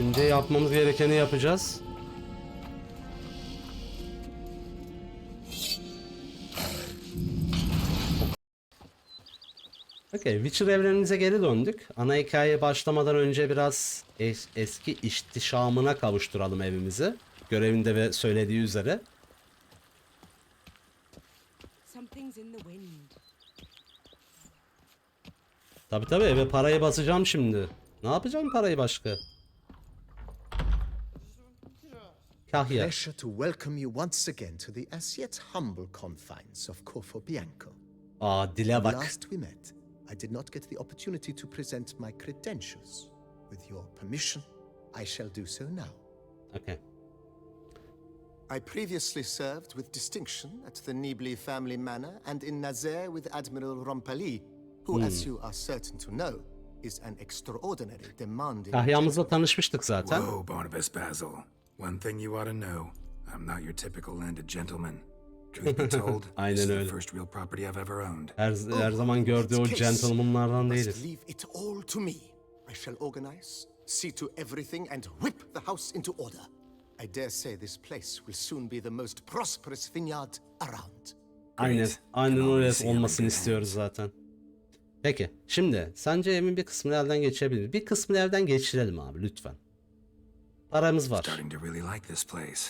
Şimdi yapmamız gerekeni yapacağız. Okay, Witcher evrenimize geri döndük. Ana hikayeye başlamadan önce biraz eski ihtişamına kavuşturalım evimizi. Görevinde ve söylediği üzere. Tabii eve parayı basacağım şimdi. Ne yapacağım parayı başka? Kahya. Pleasure to welcome you once again to the as yet humble confines of Corfo Bianco. Aa, dile bak. Last we met, I did not get the opportunity to present my credentials. With your permission, I shall do so now. Okay. I previously served with distinction at the Nibli family manor and in Nazaire with Admiral Rompali, who, as you are certain to know, is an extraordinary demanding... Kahyamızla tanışmıştık zaten. Whoa, Barnabas Basil. One thing you ought to know. I'm not your typical landed gentleman. Truth be told, this is the first real property I've ever owned. Her zaman gördüğü o gentlemanlardan değiliz. Leave it all to me. I shall organize, see to everything and whip the house into order. I dare say this place will soon be the most prosperous vineyard around. Aynen orası olmasını istiyoruz zaten. Peki, şimdi sence evin bir kısmını elden geçirebilir. Bir kısmını elden geçirelim abi lütfen. Paramız var. Starting to really like this place.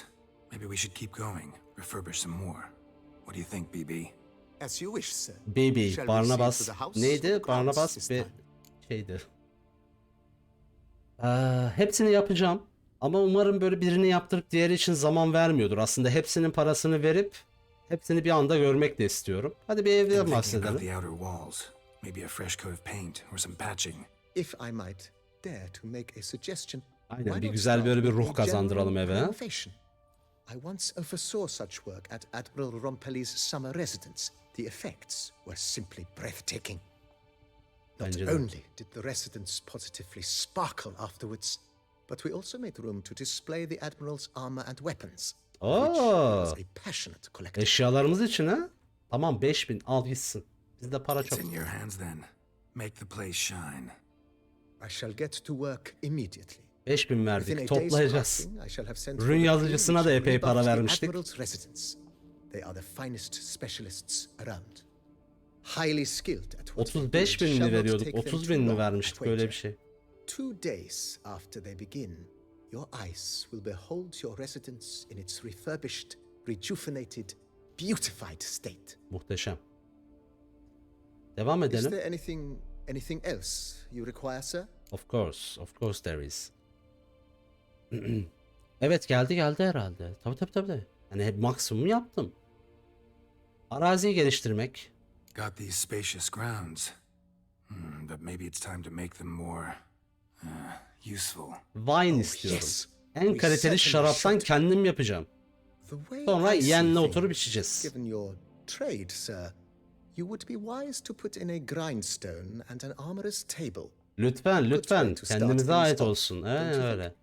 Maybe we should keep going. Refurbish some more. What do you think, BB? As you wish, sir. BB, Barnabas neydi? Barnabas bir şeydi. Hepsini yapacağım. Ama umarım böyle birini yaptırıp diğeri için zaman vermiyordur. Aslında hepsinin parasını verip hepsini bir anda görmek de istiyorum. Hadi bir evden bahsedelim. Maybe a fresh coat of paint or some patching. If I might dare to make a suggestion. Aynen, bir güzel böyle bir ruh kazandıralım eve. I once oversaw such work at Admiral Rompeli's summer residence. The effects were simply breathtaking. Not only did the residence positively sparkle afterwards, but we also made room to display the Admiral's armor and weapons. Eşyalarımız için ha? Tamam, 5000 al gitsin. Bizde para çok. It's in your hands then. Make the place shine. I shall get to work immediately. 5000 verdik, toplayacağız. Ürün yazıcısına da epey para vermiştik. They are the finest specialists around. Highly skilled at what 35.000 mi veriyorduk? 30.000 mi vermiştik, böyle bir şey. 2 days after they begin, your eyes will behold your residence in its refurbished, rejuvenated, beautified state. Muhteşem. Devam edelim. Is there anything else you require, sir? Of course there is. Evet, geldi herhalde. Tabii. Hani hep maksimum yaptım. Araziyi geliştirmek. Got these spacious grounds. But maybe it's time to make them more useful. Wine istiyorum. En kaliteli şaraptan kendim yapacağım. Sonra yeğenle oturup içeceğiz. Given your trade, sir, you would be wise to put in a grindstone and an armorer's table. Lütfen kendimize ait olsun. Öyle.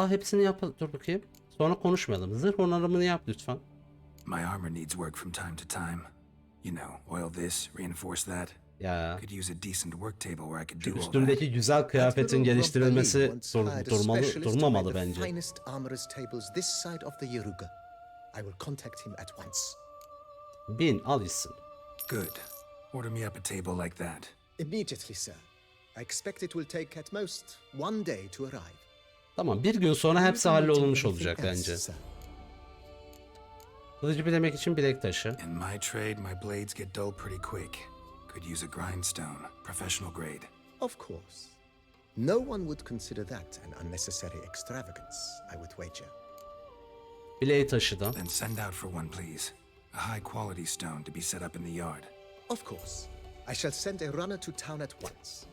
Hepsini yap. Dur bakayım. Sonra konuşmayalım. Zırh onarımını yap lütfen. My armor needs work from time to time. You know, oil this, reinforce that. Ya. Could use a decent work table where I could do all that. Üstümdeki güzel kıyafetin geliştirilmesi durmamalı bence. Finest armorer's tables this side of the Yeruga. I will contact him at once. 1000 al gitsin. Good. Order me up a table like that. Immediately, sir. I expect it will take at most 1 day to arrive. Tamam, bir gün sonra hepsi hallolmuş olacak bence. Kılıcı bilemek için bilek taşı. In my trade, my blades get dull pretty quick. Could use a grindstone, professional grade. Of course. No one would consider that an unnecessary extravagance, I would wager. Bileği taşı da. Then send out for one, please. A high quality stone to be set up in the yard. Of course. I shall send a runner to town at once.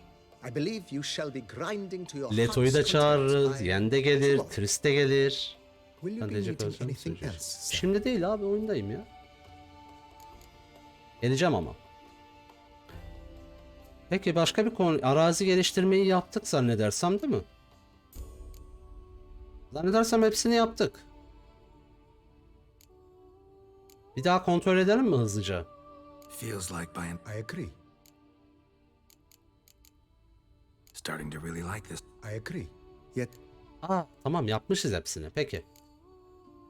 I believe you shall be grinding to your Leto'yu da çağırırız, Yen de gelir, Tris de gelir. Şimdi değil abi, oyundayım ya. Geleceğim ama. Peki başka bir konu, arazi geliştirmeyi yaptık zannedersem, değil mi? Zannedersem hepsini yaptık. Bir daha kontrol edelim mi hızlıca? Feels like buying. I agree. starting to really like this. I agree. Yet, Tamam yapmışız hepsini. Peki.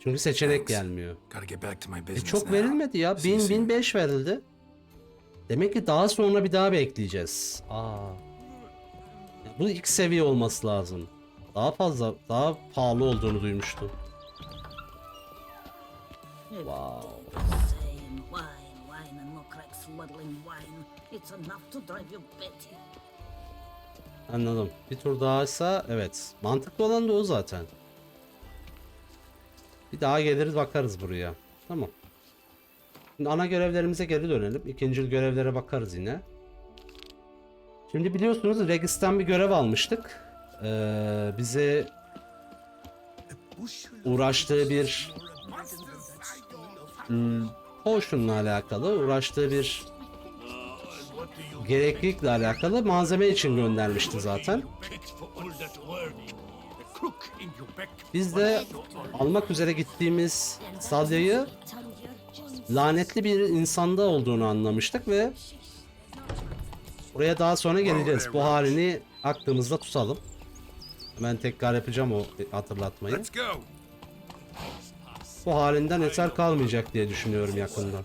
Çünkü seçenek Thanks. gelmiyor. Gotta get back to my business Çok now. verilmedi ya. See you 1000 soon. 1005 verildi. Demek ki daha sonra bir daha bekleyeceğiz. Ya bu ilk seviye olması lazım. Daha fazla, daha pahalı olduğunu duymuştum. Wow. Same wine and look like swaddling wine. It's enough to drive you batty. Anladım. Bir tur dahaysa evet. Mantıklı olan da o zaten. Bir daha geliriz bakarız buraya. Tamam. Şimdi ana görevlerimize geri dönelim. İkincil görevlere bakarız yine. Şimdi biliyorsunuz Regis'ten bir görev almıştık. Bize uğraştığı bir potion'la alakalı, uğraştığı bir gereklilikle alakalı malzeme için göndermişti zaten. Biz de almak üzere gittiğimiz salyayı lanetli bir insanda olduğunu anlamıştık ve buraya daha sonra geleceğiz. Bu halini aklımızda tutalım. Ben tekrar yapacağım o hatırlatmayı. Let's go. Bu halinden eser kalmayacak diye düşünüyorum yakında.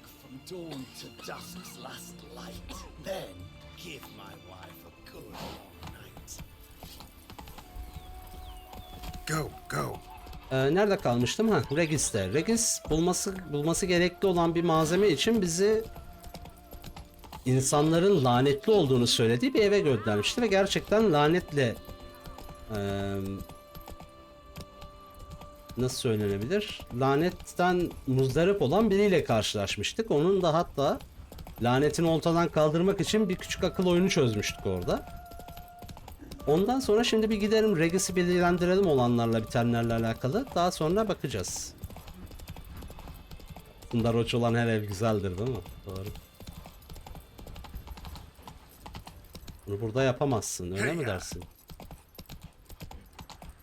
Go, go. Nerede kalmıştım? Regis'te. Regis bulması gerekli olan bir malzeme için bizi insanların lanetli olduğunu söylediği bir eve göndermişti ve gerçekten lanetle nasıl söylenebilir? Lanetten muzdarip olan biriyle karşılaşmıştık. Onun da hatta lanetini ortadan kaldırmak için bir küçük akıl oyunu çözmüştük orada. Ondan sonra şimdi bir gidelim Regis'i bilgilendirelim olanlarla bitenlerle alakalı. Daha sonra bakacağız. Bunlar hoş olan her ev güzeldir değil mi? Doğru. Bunu burada yapamazsın öyle mi dersin?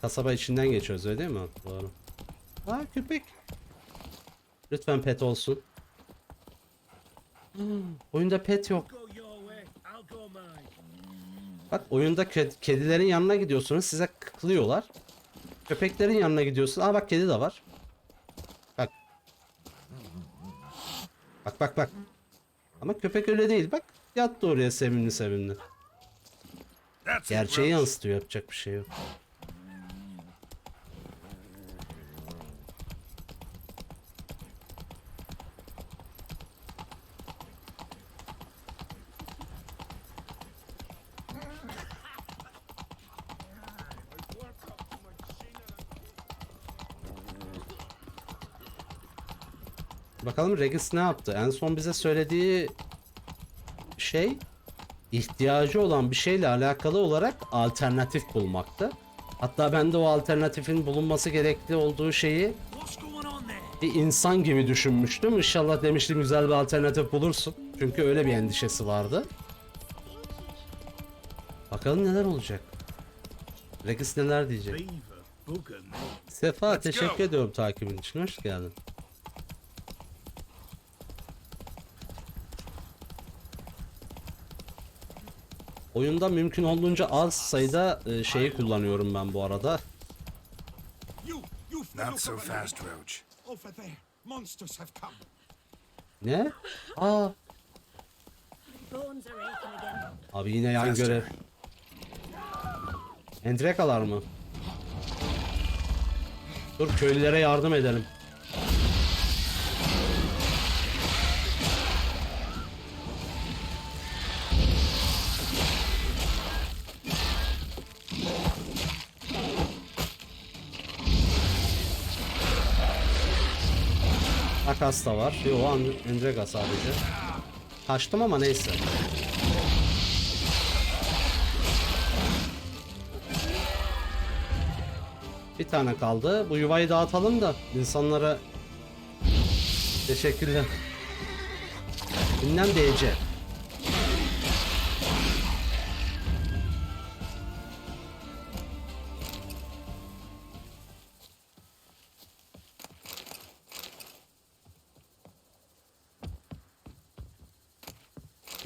Kasaba içinden geçiyoruz öyle değil mi? Doğru. Köpek. Lütfen pet olsun. Oyunda pet yok. Bak oyunda kedilerin yanına gidiyorsunuz size kıklıyorlar. Köpeklerin yanına gidiyorsun. Bak kedi de var. Bak. Bak. Ama köpek öyle değil bak. Yattı oraya sevimli sevimli. Gerçeği yansıtıyor yapacak bir şey yok. Bakalım Regis ne yaptı? En son bize söylediği şey ihtiyacı olan bir şeyle alakalı olarak alternatif bulmaktı. Hatta ben de o alternatifin bulunması gerekli olduğu şeyi bir insan gibi düşünmüştüm. İnşallah demiştim güzel bir alternatif bulursun. Çünkü öyle bir endişesi vardı. Bakalım neler olacak. Regis neler diyecek. Sefa teşekkür ediyorum takibin için. Hoş geldin. Oyunda mümkün olduğunca az sayıda şeyi kullanıyorum ben bu arada. Not so fast, Roach. Ne? Abi yine yan görev. Entrekalar mı? Dur köylülere yardım edelim. Takas da var. Yo, Endrega sadece. Kaçtım ama neyse. Bir tane kaldı. Bu yuvayı dağıtalım da insanlara teşekkürler. Ünlem DC.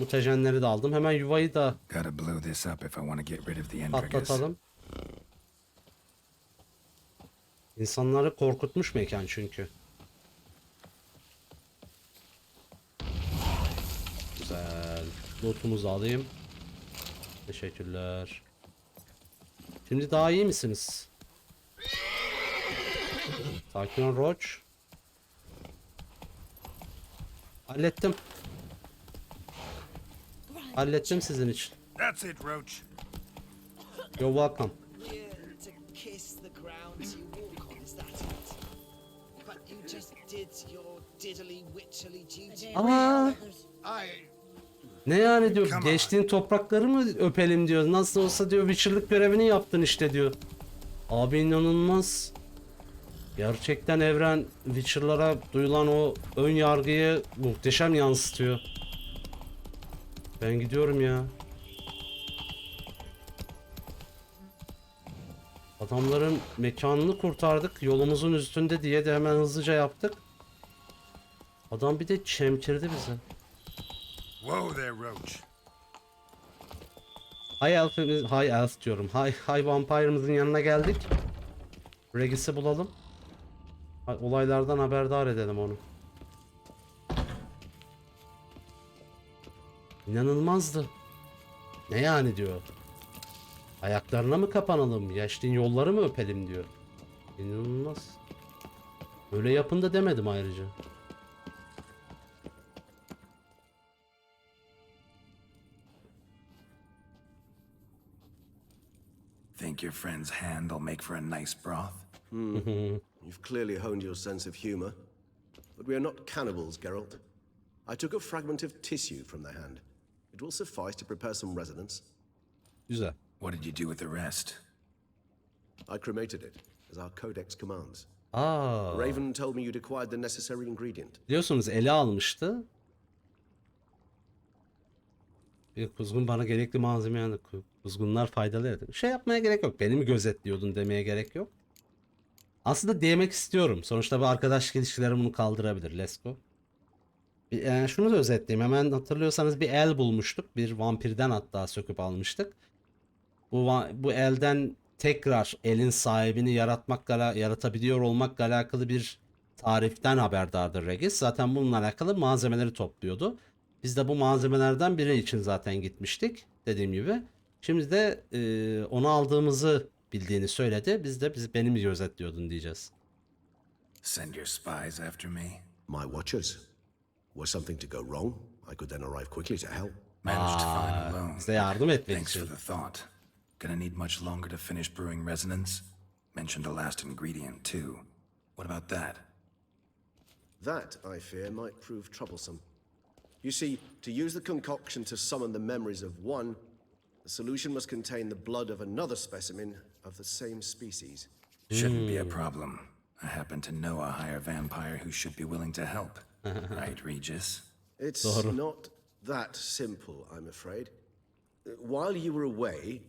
Mutajenleri de aldım. Hemen yuvayı da Gotta blow this up if I want to get rid of the intricate. patlatalım. İnsanları korkutmuş mekan çünkü. Güzel. Lootumuzu alayım. Teşekkürler. Şimdi daha iyi misiniz? Sakin ol Roach. Hallettim. Hallettim sizin için. That's it, Roach. You're welcome. Yeah, to kiss the ground you walk on, is that it? But you just did your diddly witcherly duty. Aa, I... ne yani diyor, Come on. geçtiğin toprakları mı öpelim diyor. Nasıl olsa diyor Witcher'lık görevini yaptın işte diyor. Abi inanılmaz. Gerçekten evren Witcher'lara duyulan o ön yargıyı muhteşem yansıtıyor. Ben gidiyorum ya. Adamların mekanını kurtardık. Yolumuzun üstünde diye de hemen hızlıca yaptık. Adam bir de çemkirdi bize. Whoa there, Roach. High Elf diyorum. High Vampire'ımızın yanına geldik. Regis'i bulalım. Olaylardan haberdar edelim onu. İnanılmazdı. Ne yani diyor. Ayaklarına mı kapanalım? Geçtiğin yolları mı öpelim diyor. İnanılmaz. Öyle yapın da demedim ayrıca. Think your friend's hand will make for a nice broth? You've clearly honed your sense of humor. But we are not cannibals, Geralt. I took a fragment of tissue from the hand. It will suffice to prepare some resonance. Güzel. What did you do with the rest? I cremated it, as our codex commands. Aa, Raven told me you'd acquired the necessary ingredient. biliyorsunuz ele almıştı. Bir kuzgun bana gerekli malzeme yani kuzgunlar faydalı dedi. Şey yapmaya gerek yok. Beni mi gözetliyordun demeye gerek yok. Aslında diyemek istiyorum. Sonuçta bu arkadaşlık ilişkileri bunu kaldırabilir. Let's go. Yani şunu da özetleyeyim. Hemen hatırlıyorsanız bir el bulmuştuk. Bir vampirden hatta söküp almıştık. Bu elden tekrar elin sahibini yaratabiliyor olmakla alakalı bir tariften haberdardır Regis. Zaten bununla alakalı malzemeleri topluyordu. Biz de bu malzemelerden biri için zaten gitmiştik. Dediğim gibi. Şimdi de onu aldığımızı bildiğini söyledi. Biz de beni mi gözetliyordun diyeceğiz. Send your spies after me? My watchers. Were something to go wrong, I could then arrive quickly to help. Managed to find alone. Bize yardım etmek Thanks for için. the thought. Gonna need much longer to finish brewing resonance? Mentioned the last ingredient, too. What about that? That, I fear, might prove troublesome. You see, to use the concoction to summon the memories of one, the solution must contain the blood of another specimen of the same species. Shouldn't be a problem. I happen to know a higher vampire who should be willing to help. Right, Regis? It's not that simple, I'm afraid. While you were away,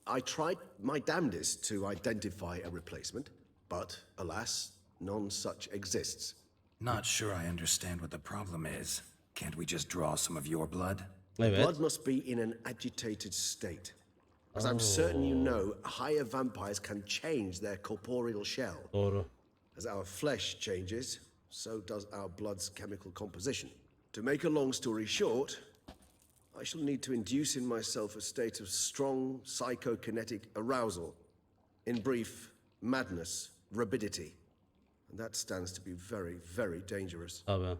I tried my damnedest to identify a replacement, but alas, none such exists. Not sure I understand what the problem is. Can't we just draw some of your blood? Evet. Blood must be in an agitated state. As I'm certain you know, higher vampires can change their corporeal shell. Doğru. As our flesh changes, so does our blood's chemical composition. To make a long story short, I shall need to induce in myself a state of strong psychokinetic arousal. In brief, madness, rabidity. And that stands to be very, very dangerous. Tabii.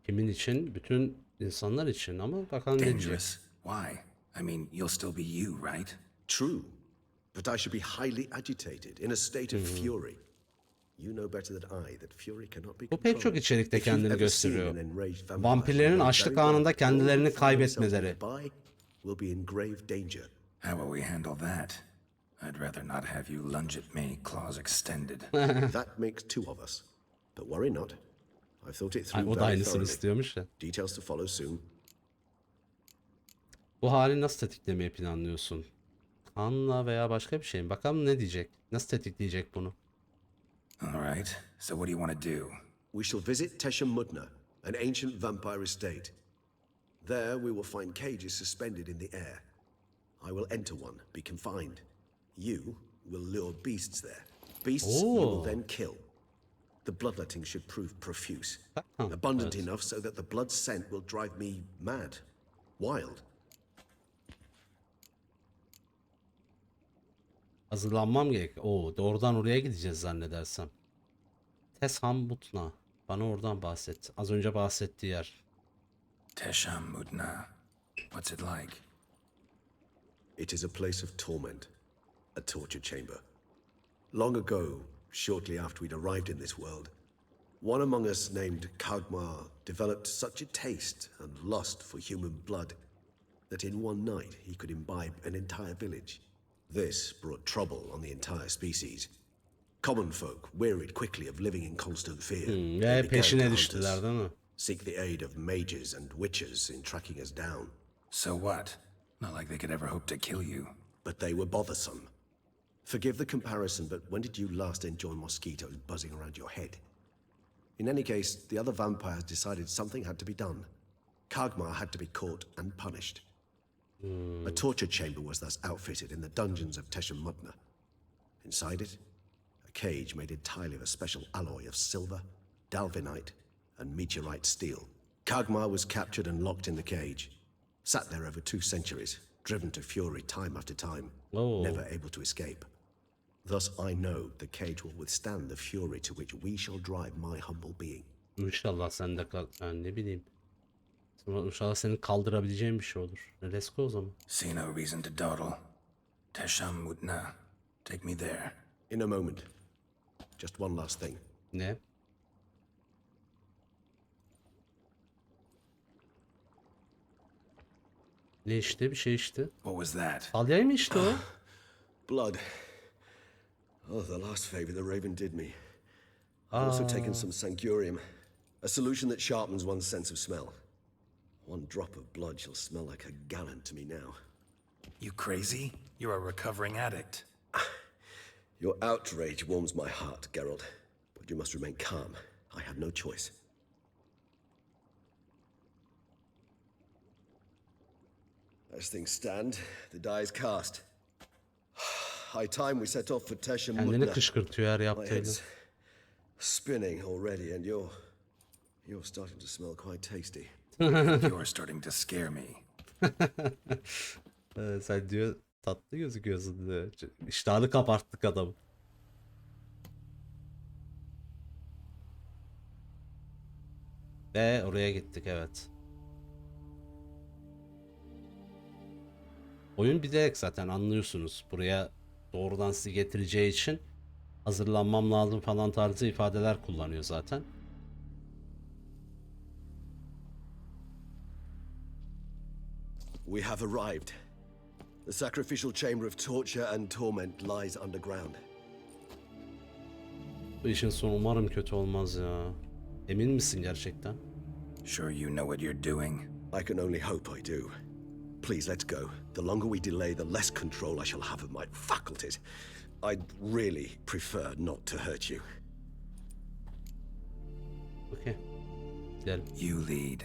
Kimin için? Bütün insanlar için ama bakalım ne diyecek. Dangerous? Why? I mean, you'll still be you, right? True, but I should be highly agitated, in a state of fury. You know better than I that fury cannot be Bu pek controlled. çok içerikte If you've kendini ever seen gösteriyor. an enraged vampire, Vampirlerin you know açlık very well anında that all kendilerini who find themselves kaybetmeleri. nearby will be in grave danger. How will we handle that? I'd rather not have you lunge at me, claws extended. That makes two of us. But worry not. I've thought it through O da very aynısını thoroughly. istiyormuş ya. Details to follow soon. Bu hali nasıl tetiklemeyi planlıyorsun? Kanla veya başka bir şey mi? Bakalım ne diyecek? Nasıl tetikleyecek bunu? All right, so what do you want to do? We shall visit Tesha Mudna, an ancient vampire estate. There we will find cages suspended in the air. I will enter one, be confined. You will lure beasts there. Beasts you will then kill. The bloodletting should prove profuse. Abundant enough so that the blood scent will drive me mad. Wild. Hazırlanmam gerek. Oo, doğrudan oraya gideceğiz zannedersem. Teshammutna. Bana oradan bahset. Az önce bahsettiği yer. Teshammutna. What's it like? It is a place of torment. A torture chamber. Long ago, shortly after we'd arrived in this world, one among us named Kagmar developed such a taste and lust for human blood that in one night he could imbibe an entire village. This brought trouble on the entire species. Common folk wearied quickly of living in constant fear. Ve peşine düştüler değil mi? Seek the aid of mages and witches in tracking us down. So what? Not like they could ever hope to kill you. But they were bothersome. Forgive the comparison, but when did you last enjoy mosquitoes buzzing around your head? In any case, the other vampires decided something had to be done. Kagmar had to be caught and punished. A torture chamber was thus outfitted in the dungeons of Teshammutna. Inside it, a cage made entirely of a special alloy of silver, dalvinite, and meteorite steel. Kagmar was captured and locked in the cage. Sat there over 2 centuries, driven to fury time after time, never able to escape. Thus I know the cage will withstand the fury to which we shall drive my humble being. İnşallah sen de yani ne bileyim. İnşallah senin kaldırabileceğin bir şey olur. Let's go o zaman. See no reason to dawdle. Teshammutna. Take me there. In a moment. Just one last thing. Ne? Ne işte bir şey işte. What was that? Alyay mı işte o? Blood. Oh, the last favor the Raven did me. I've also taken some sancurium, a solution that sharpens one's sense of smell. One drop of blood shall smell like a gallon to me now. You crazy? You're a recovering addict. Your outrage warms my heart, Geralt. But you must remain calm. I had no choice. As things stand, the die is cast. High time we set off for Teshammutna. Kendini kışkırtıyor her My yaptığıyla. head's spinning already, and you're starting to smell quite tasty. You're starting to scare me. Sen diyor tatlı gözüküyorsun diyor. İştahını kabarttık adamı. Ve oraya gittik evet. Oyun bilerek zaten anlıyorsunuz. Buraya doğrudan sizi getireceği için hazırlanmam lazım falan tarzı ifadeler kullanıyor zaten. We have arrived. The sacrificial chamber of torture and torment lies underground. Bu işin sonu umarım kötü olmaz ya. Emin misin gerçekten? Sure you know what you're doing? I can only hope I do. Please, let's go. The longer we delay, the less control I shall have of my faculties. I'd really prefer not to hurt you. Okay. Gidelim. You lead.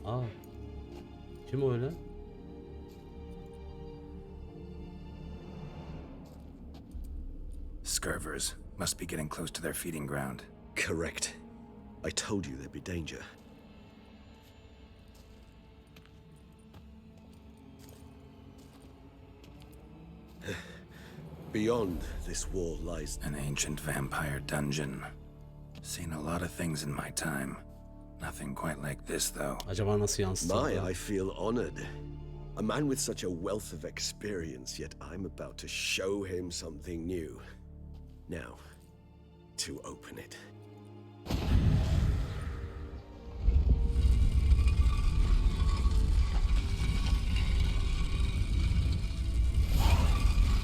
Aa. Kim o öyle? Scurvers must be getting close to their feeding ground. Correct. I told you there'd be danger. Beyond this wall lies An ancient vampire dungeon. Seen a lot of things in my time. Nothing quite like this, though. Acaba nasıl yansıtıldı? I feel honored. A man with such a wealth of experience, yet I'm about to show him something new. Now, to open it.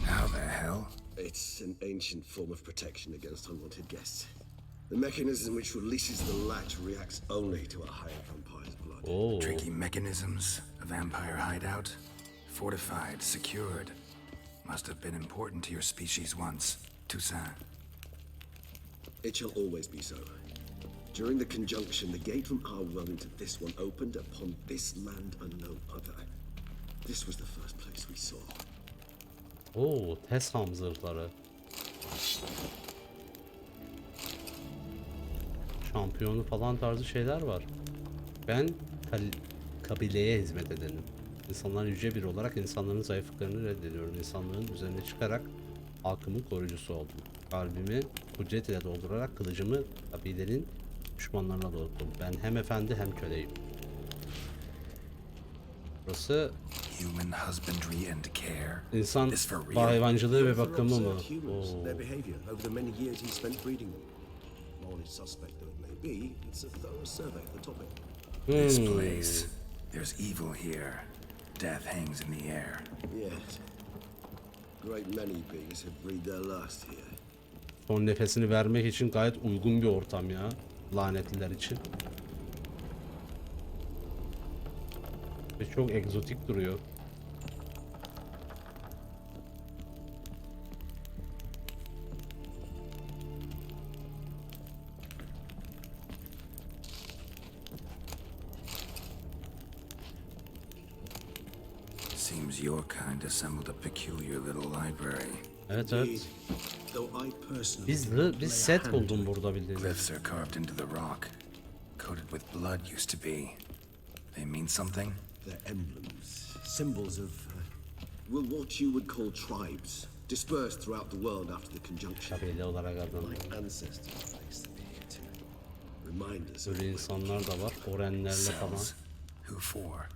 How the hell? It's an ancient form of protection against unwanted guests. The mechanism which releases the latch reacts only to a higher vampire's blood. Oo. Tricky mechanisms, a vampire hideout. Fortified, secured. Must have been important to your species once. Toussaint. It shall always be so. During the conjunction, the gate from our world into this one opened upon this land and no other. This was the first place we saw. Oo, Tesham zırhları. Şampiyonu falan tarzı şeyler var. Ben kabileye hizmet edenim. İnsanlar yüce biri olarak insanların zayıflıklarını reddediyorum. İnsanların üzerine çıkarak halkımın koruyucusu oldum. Kalbimi kudret ile doldurarak kılıcımı kabilenin düşmanlarına doğrulttum. Ben hem efendi hem köleyim. Burası insan hayvancılığı ve bakımı mı? Oo. This place. There's evil here. Death hangs in the air. Yes. Great many beings have breathed their last here. Son nefesini vermek için gayet uygun bir ortam ya. Lanetliler için. Ve çok egzotik duruyor. Seems your kind assembled a peculiar little library. Evet evet. Biz set buldum burada bildiğiniz. Glyphs are carved into the rock, coated with blood used to be. They mean something? They're emblems, symbols of, what you would call tribes, dispersed throughout the world after the conjunction. Kabile olarak adlanıyor. My ancestors placed them here too. Reminders. Böyle insanlar da var. Orenlerle falan. Who for?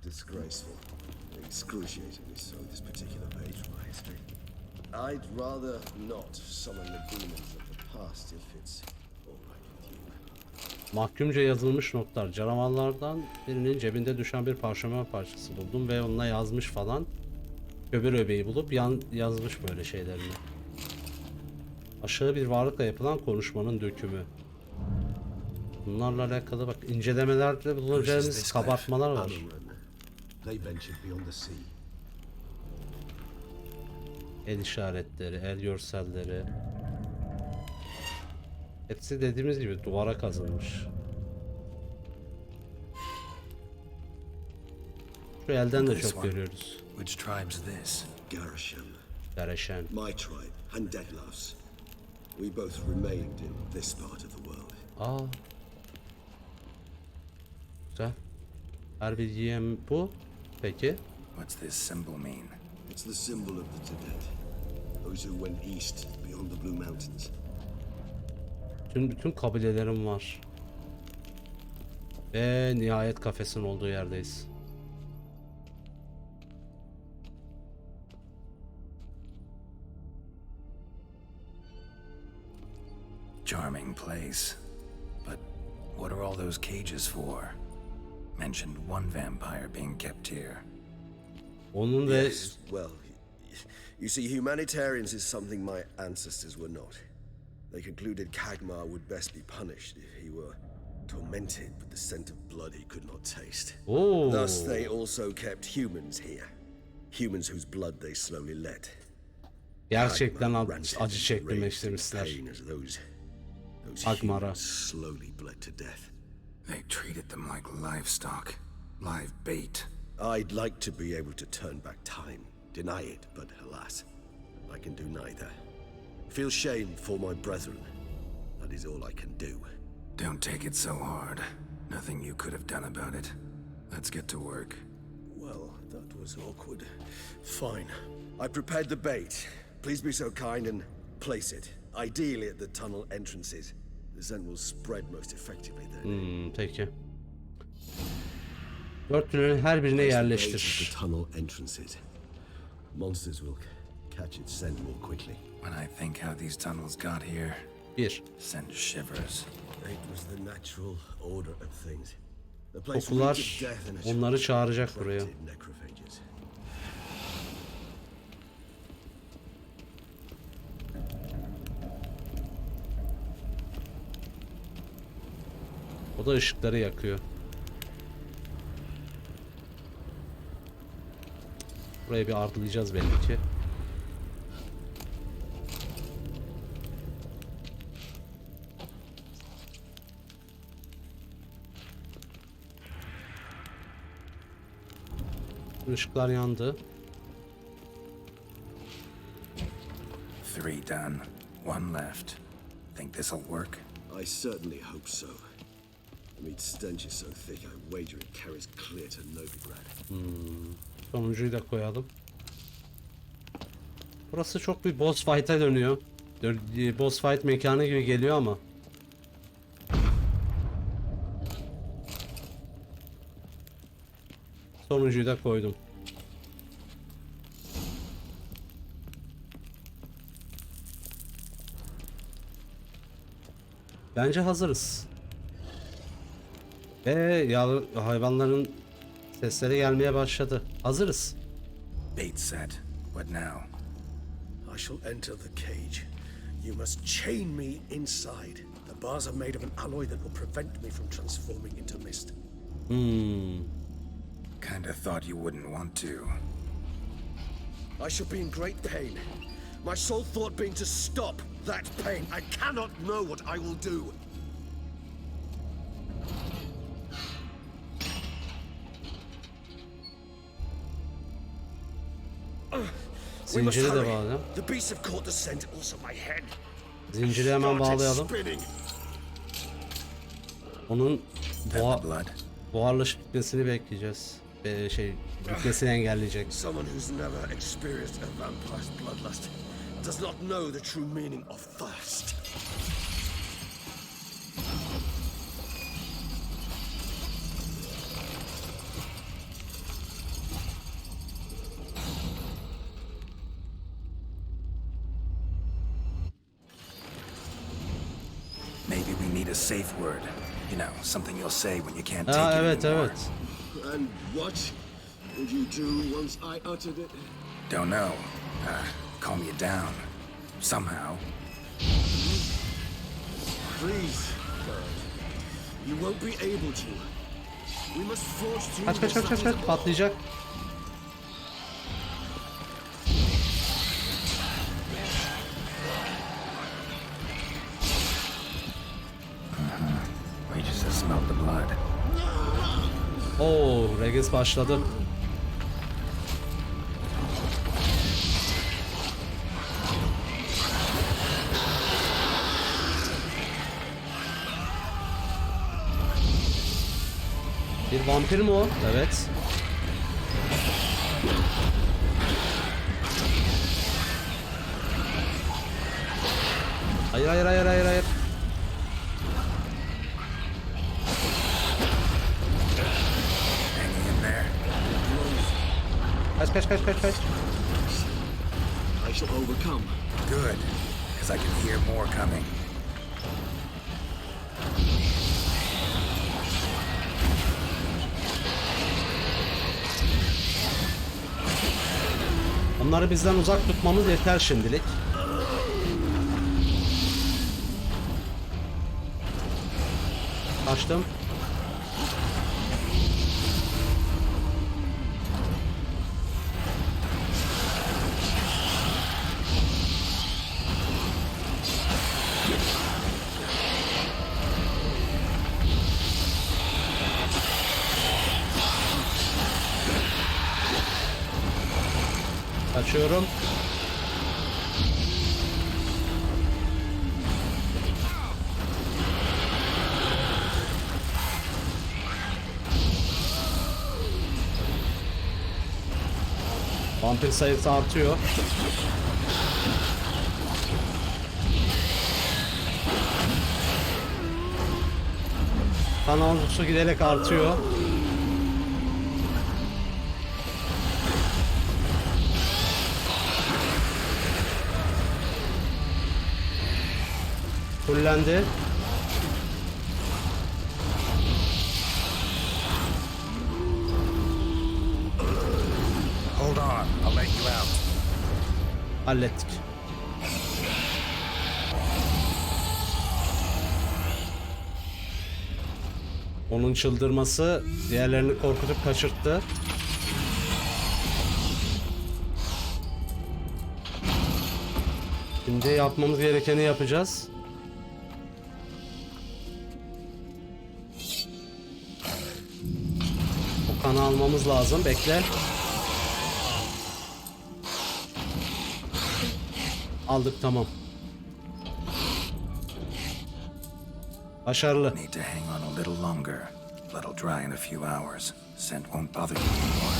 Disgraceful. Excruciatingly so, this particular page from my history. I'd rather not summon the demons of the past if it's all right with you. Mahkumca yazılmış notlar. Canavarlardan birinin cebinde düşen bir parşömen parçası buldum ve onunla yazmış falan. Göbür öbeği bulup yazmış böyle şeylerini. Aşağı bir varlıkla yapılan konuşmanın dökümü. Bunlarla alakalı bak incelemelerde bulacağınız kabartmalar var. They ventured beyond the sea. El işaretleri, el görselleri. Hepsi dediğimiz gibi duvara kazılmış. Şu elden de çok görüyoruz. Which tribe's this? Gareshen. My tribe, and Deadlaugh's. We both remained in this part of the world. Aa. Güzel. Her bilgiyem bu. Peki. What's this symbol mean? It's the symbol of the Tibet. Those who went east beyond the Blue Mountains. Bütün kabilelerim var. Ve nihayet kafesin olduğu yerdeyiz. Charming place. But what are all those cages for? Mentioned one vampire being kept here. Onun ve Yes, well, you see, humanitarians is something my ancestors were not. They concluded Kagmar would best be punished if he were tormented with the scent of blood he could not taste. Oo. Thus, they also kept humans here. Humans whose blood they slowly let. Gerçekten Kagmar ranted acı and çektirmek raged in istemişler. pain as those Kagmar'a. humans slowly bled to death. They treated them like livestock, live bait. I'd like to be able to turn back time, deny it, but alas, I can do neither. Feel shame for my brethren. That is all I can do. Don't take it so hard. Nothing you could have done about it. Let's get to work. Well, that was awkward. Fine. I prepared the bait. Please be so kind and place it, ideally at the tunnel entrances. The scent will spread most effectively then. Peki. Dört tünelin her birine yerleştir. The tunnel entrances. Monsters will catch its scent more quickly. When I think how these tunnels got here, 1. send shivers. It was the natural order of things. The place Kokular reeked of death and its onları çağıracak buraya. attracted necrophages. O da ışıkları yakıyor. Burayı bir ardılayacağız belli ki. Işıklar yandı. 3 done. 1 left. Think this'll work? I certainly hope so. The meat stench is so thick, I wager it carries clear to Novigrad. Sonuncuyu da koyalım. Burası çok bir boss fight'a dönüyor. Boss fight mekanı gibi geliyor ama. Sonuncuyu da koydum. Bence hazırız. Ve hayvanların sesleri gelmeye başladı. Hazırız. Bait set. What now? I shall enter the cage. You must chain me inside. The bars are made of an alloy that will prevent me from transforming into mist. Kinda thought you wouldn't want to. I shall be in great pain. My sole thought being to stop that pain. I cannot know what I will do. Zinciri de bağlayalım. The beasts have caught the scent, also my head. Zinciri hemen bağlayalım. Onun buharlaşıp gitmesini bekleyeceğiz. Gitmesini engelleyecek. Someone who's never experienced a vampire's bloodlust does not know the true meaning of thirst. Maybe we need a safe word. You know, something you'll say when you can't take it Evet, anymore. evet. And what would you do once I uttered it? Don't know. Calm you down. Somehow. Please, bird. You won't be able to. We must forge through Kaç kaç kaç kaç kaç patlayacak. We just have smelled the blood. Oo, Regis başladı. Bir vampir mi o? Evet. Hayır hayır hayır hayır hayır. Hanging in there. Kaç kaç kaç kaç kaç. I shall overcome. Good, because I can hear more coming. Onları bizden uzak tutmamız yeter şimdilik. Kaçtım. Kaçıyorum. Vampir sayısı artıyor. Kan ordusu giderek artıyor. Fullendi. Hold on, I'll let you out. Hallettik. Onun çıldırması diğerlerini korkutup kaçırttı. Şimdi yapmamız gerekeni yapacağız. O kanı almamız lazım. Bekle. Aldık, tamam. Başarılı. Need to hang on a little longer. Blood'll dry in a few hours. Scent won't bother you anymore.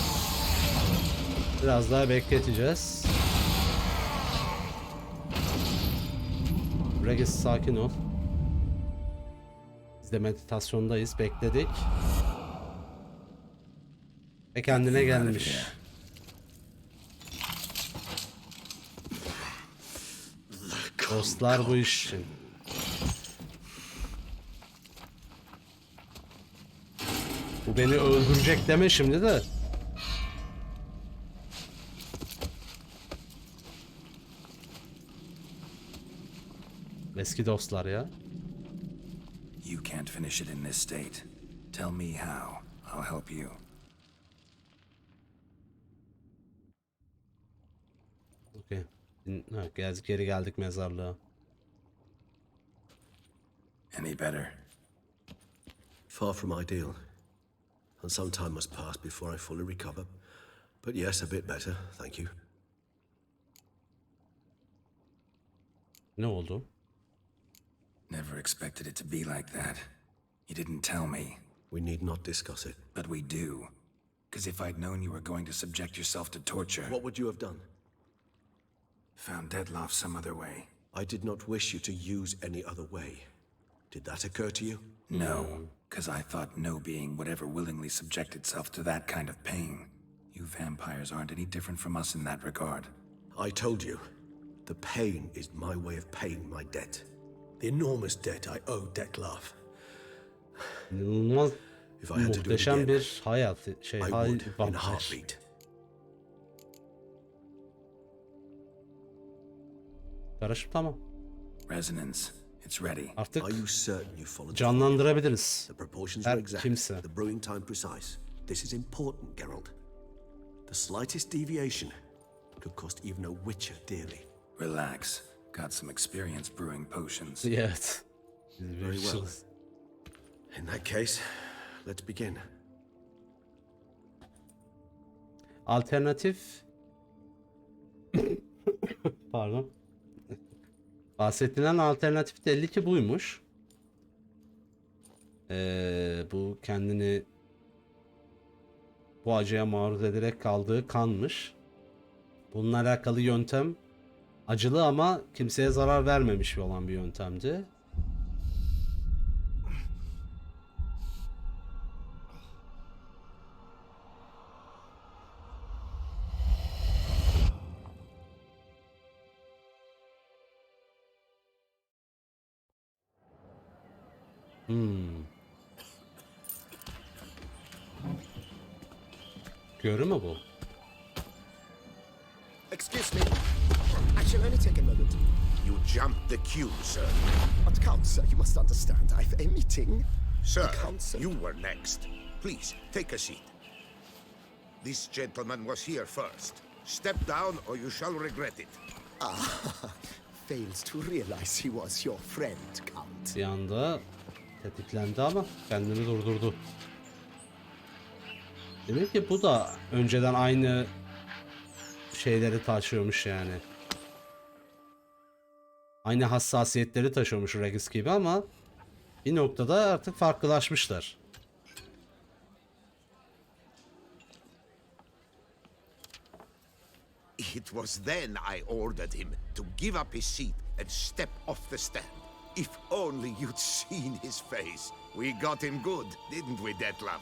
Biraz daha bekleteceğiz. Regis, sakin ol. Biz de meditasyondayız. Bekledik. Ve kendine gelmiş. Dostlar bu iş için. Bu beni öldürecek deme şimdi de. Eski dostlar ya. You can't finish it in this state. Tell me how. I'll help you. Okay. Geri geldik mezarlığa. Any better? Far from ideal. And some time must pass before I fully recover. But yes, a bit better, thank you. Ne oldu? Never expected it to be like that. You didn't tell me. We need not discuss it. But we do. Because if I'd known you were going to subject yourself to torture... What would you have done? Found Dettlaff some other way. I did not wish you to use any other way. Did that occur to you? No, because I thought no being would ever willingly subject itself to that kind of pain. You vampires aren't any different from us in that regard. I told you, the pain is my way of paying my debt. The enormous debt I owe Dettlaff. İnanılmaz If I had to do it muhteşem again, bir hayat I would in a vampir. heartbeat. Karışık, tamam. Resonance. It's ready. Artık Are you certain you followed canlandırabiliriz. the proportions Her were exact, kimse. the brewing time precise? This is important, Geralt. The slightest deviation could cost even a witcher dearly. Relax. Got some experience brewing potions. Evet. Very well. In that case, let's begin. Alternatif pardon. Bahsedilen alternatif de 52 buymuş. Bu kendini bu acıya maruz ederek kaldığı kanmış. Bununla alakalı yöntem acılı ama kimseye zarar vermemiş olan bir yöntemdi. Görü mü bu? Excuse me. I shall only take a moment. You jumped the queue, sir. But Count, sir, you must understand. I've a meeting. Sir, Council. you were next. Please, take a seat. This gentleman was here first. Step down or you shall regret it. Fails to realize he was your friend, Count. Bir anda tetiklendi ama kendini durdurdu. Demek ki bu da önceden aynı şeyleri taşıyormuş yani. Aynı hassasiyetleri taşıyormuş Regis gibi ama bir noktada artık farklılaşmışlar. It was then I ordered him to give up his seat and step off the stand. If only you'd seen his face. We got him good, didn't we, Dettlaff?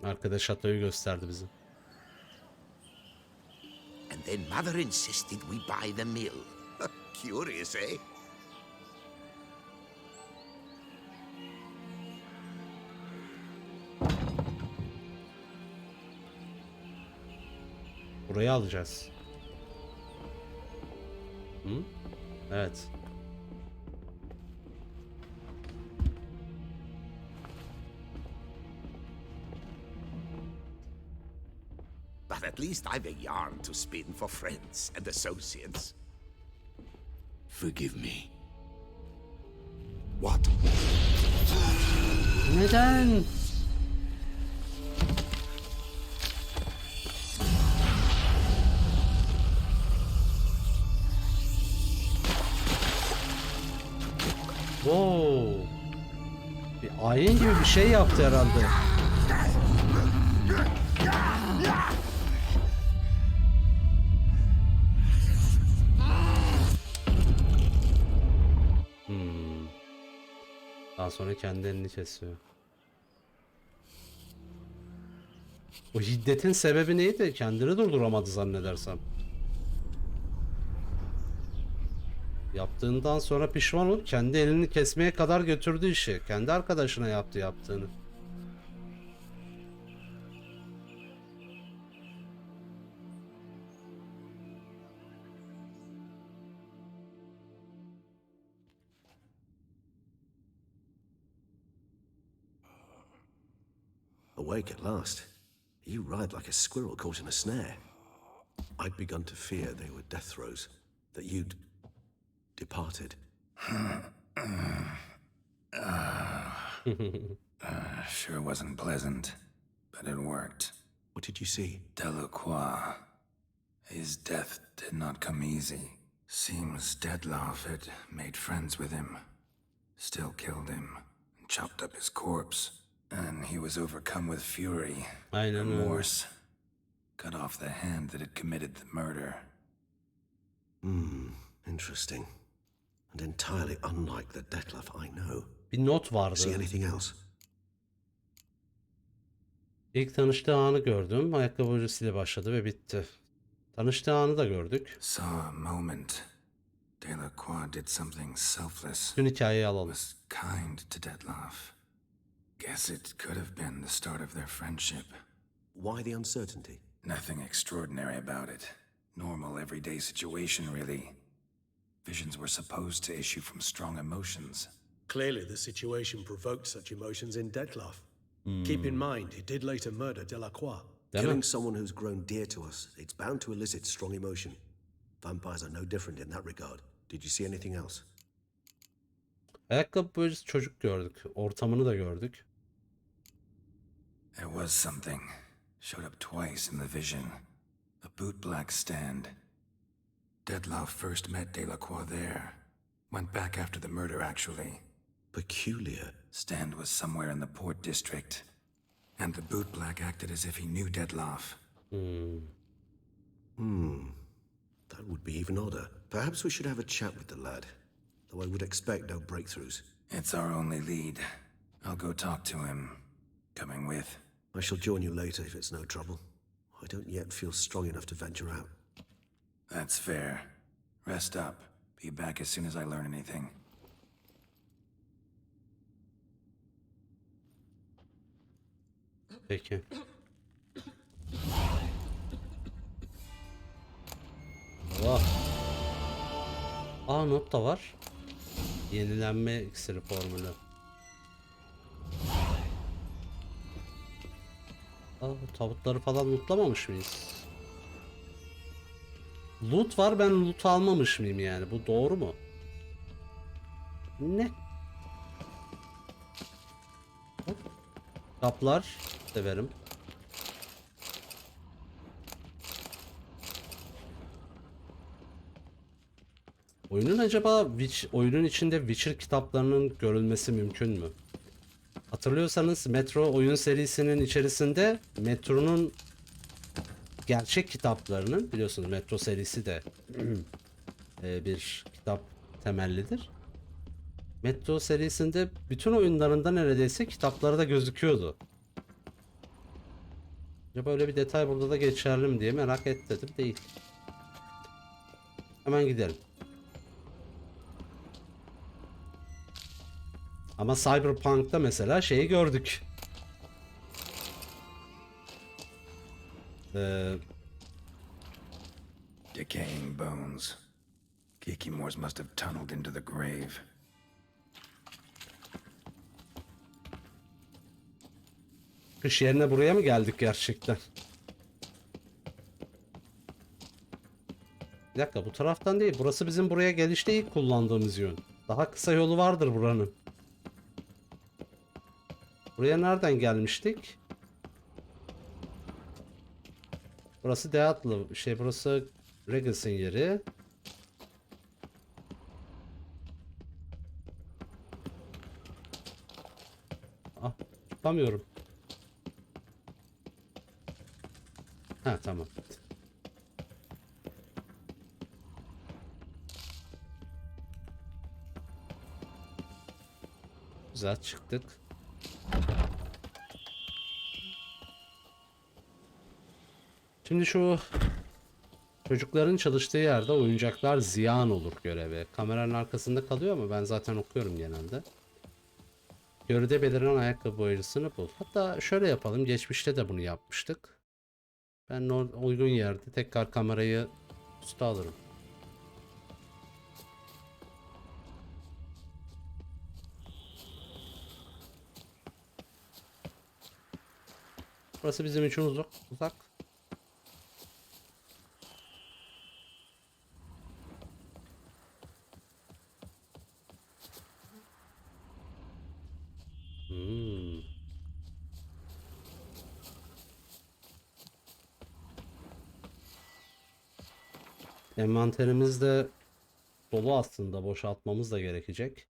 Arkada şatoyu gösterdi bize. And then Mother insisted we buy the mill. Curious, eh? Burayı alacağız. Hı? Evet. But at least I've a yarn to spin for friends and associates. Forgive me. What? Neden? Ayin gibi bir şey yaptı herhalde. Daha sonra kendi elini kesiyor. O hiddetin sebebi neydi? Kendini durduramadı zannedersem. Yaptığından sonra pişman olup kendi elini kesmeye kadar götürdü işi. Kendi arkadaşına yaptı yaptığını. Awake at last. You ride like a squirrel caught in a snare. I'd begun to fear they were death throes, that you'd departed. Sure wasn't pleasant, but it worked. What did you see? Delacroix. His death did not come easy. Seems Detlaff had made friends with him. Still killed him, and chopped up his corpse. And he was overcome with fury, remorse. Cut off the hand that had committed the murder. Interesting. And entirely unlike the Detlaff I know. Bir not vardı. See anything else? İlk tanıştığı anı gördüm. Ayakkabı hocasıyla başladı ve bitti. Tanıştığı anı da gördük. Saw a moment. Delacroix did something selfless. Tüm hikayeyi alalım. Was kind to Detlaff. Guess it could have been the start of their friendship. Why the uncertainty? Nothing extraordinary about it. Normal, everyday situation, really. Visions were supposed to issue from strong emotions. Clearly, the situation provoked such emotions in Detlaff. Keep in mind, he did later murder Delacroix. Killing someone who's grown dear to us, it's bound to elicit strong emotion. Vampires are no different in that regard. Did you see anything else? Ayakkabı boyacısı çocuk gördük. Ortamını da gördük. There was something. Showed up twice in the vision. A bootblack stand. Detlaff first met Delacroix there. Went back after the murder, actually. Peculiar. Stand was somewhere in the Port District. And the bootblack acted as if he knew Detlaff. That would be even odder. Perhaps we should have a chat with the lad. Though I would expect no breakthroughs. It's our only lead. I'll go talk to him. Coming with. I shall join you later if it's no trouble. I don't yet feel strong enough to venture out. That's fair. Rest up. Be back as soon as I learn anything. Peki. Allah. Not da var. Yenilenme iksiri formülü. Tabutları falan lootlamamış mıyız? Loot var, ben loot almamış mıyım yani? Bu doğru mu? Ne? Kaplar severim. Oyunun acaba oyunun içinde Witcher kitaplarının görülmesi mümkün mü? Hatırlıyorsanız Metro oyun serisinin içerisinde Metro'nun gerçek kitaplarının, biliyorsunuz Metro serisi de bir kitap temellidir. Metro serisinde bütün oyunlarında neredeyse kitapları da gözüküyordu. Acaba öyle bir detay burada da geçerli mi diye merak ettim, değil. Hemen gidelim. Ama Cyberpunk'ta mesela şeyi gördük. Decaying bones. Kikimores must have tunneled into the grave. Kış yerine buraya mı geldik gerçekten? Bir dakika, bu taraftan değil. Burası bizim buraya gelişte ilk kullandığımız yön. Daha kısa yolu vardır buranın. Buraya nereden gelmiştik? Burası Deatlı. Burası Regis'in yeri. bakamıyorum. Ha tamam. Güzel çıktık. Şimdi şu çocukların çalıştığı yerde oyuncaklar ziyan olur görevi. Kameranın arkasında kalıyor ama ben zaten okuyorum genelde. Görüde beliren ayakkabı boyacısını bul. Hatta şöyle yapalım. Geçmişte de bunu yapmıştık. Ben uygun yerde tekrar kamerayı üste alırım. Burası bizim için uzak. Envanterimiz de dolu aslında. Boşaltmamız da gerekecek.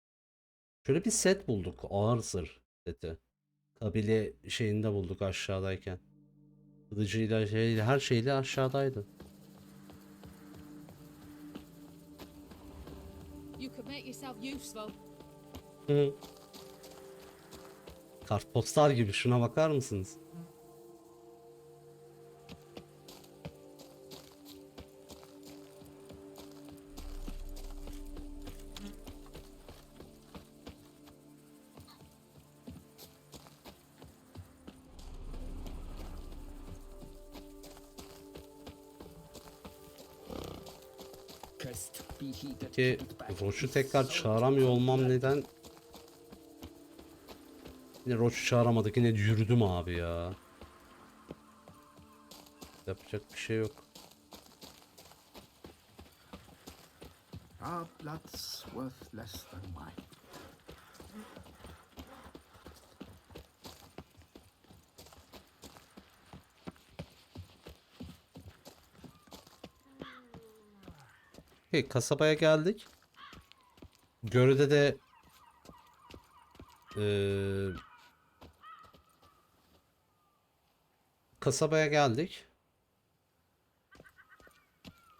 Şöyle bir set bulduk. Ağır zırh seti. Kabile şeyinde bulduk aşağıdayken. Kılıcıyla şeyle her şeyle aşağıdaydı. You could make yourself useful. Hı. Kartpostal gibi, şuna bakar mısınız? Ki Roach'u tekrar çağıramıyor olmam neden? Yine Roach'u çağıramadık, yine yürüdüm abi ya. Yapacak bir şey yok. Our blood's worth less than mine. Hey, kasabaya geldik. Görüde de kasabaya geldik.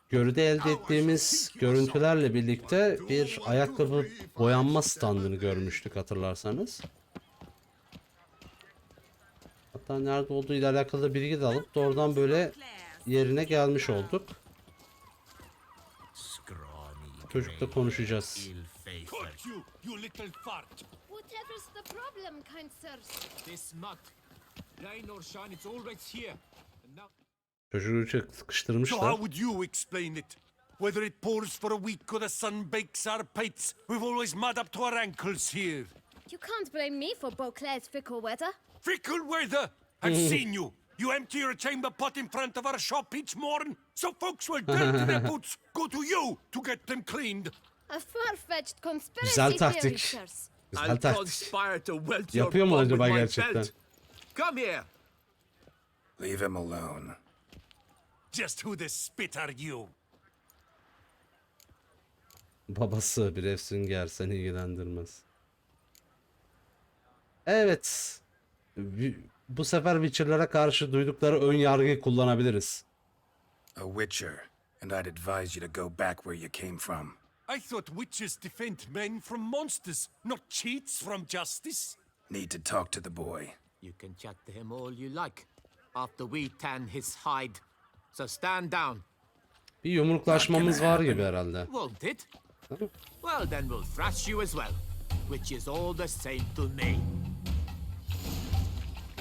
Görüde elde ettiğimiz görüntülerle birlikte bir ayakkabı boyanma standını görmüştük hatırlarsanız. Hatta nerede olduğu ile alakalı bilgi de alıp doğrudan böyle yerine gelmiş olduk. Çocukla konuşacağız. Whatever's the problem, kind sirs? This nut. Rain or shine, it's always here. And now... Çocuğu çok So sıkıştırmışlar. how would you explain it? Whether it pours for a week or the sun bakes our pates, we've always mud up to our ankles here. You can't blame me for Beauclair's fickle weather. Fickle weather! I've seen you. You empty your chamber pot in front of our shop each morning, so folks will dirt their boots go to you to get them cleaned. A far-fetched conspiracy Güzel theory, taktik. sirs. Güzel taktik. conspire to welt your Yapıyor mu bomb acaba with my gerçekten? belt. Come here. Leave him alone. Just who the spit are you? Babası bir Efsünger, seni ilgilendirmez. Evet. Bu sefer Witcher'lara karşı duydukları ön yargıyı kullanabiliriz. A Witcher, and I'd advise you to go back where you came from. I thought witches defend men from monsters, not cheats from justice. Need to talk to the boy. You can chat to him all you like after we tan his hide. So stand down. Bir yumruklaşmamız var gibi herhalde. Won't it? Well, then we'll thrash you as well, which is all the same to me.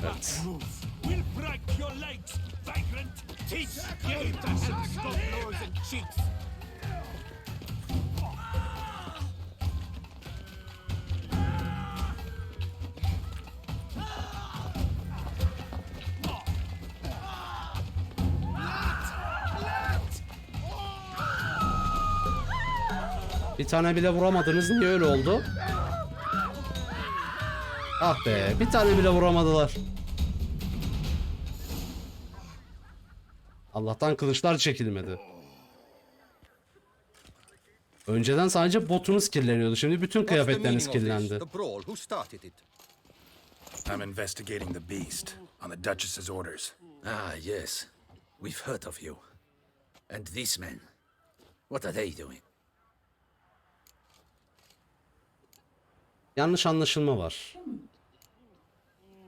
Evet. We'll break your legs, vagrant! Teach Give to him stone blows and cheeks. Bir tane bile vuramadınız. Niye öyle oldu? Ah be, bir tane bile vuramadılar. Allah'tan kılıçlar çekilmedi. Önceden sadece botunuz kirleniyordu. Şimdi bütün kıyafetleriniz kirlendi. I'm investigating the beast on the Duchess's orders. Ah, yes. We've heard of you. And these men, what are they doing? Yanlış anlaşılma var.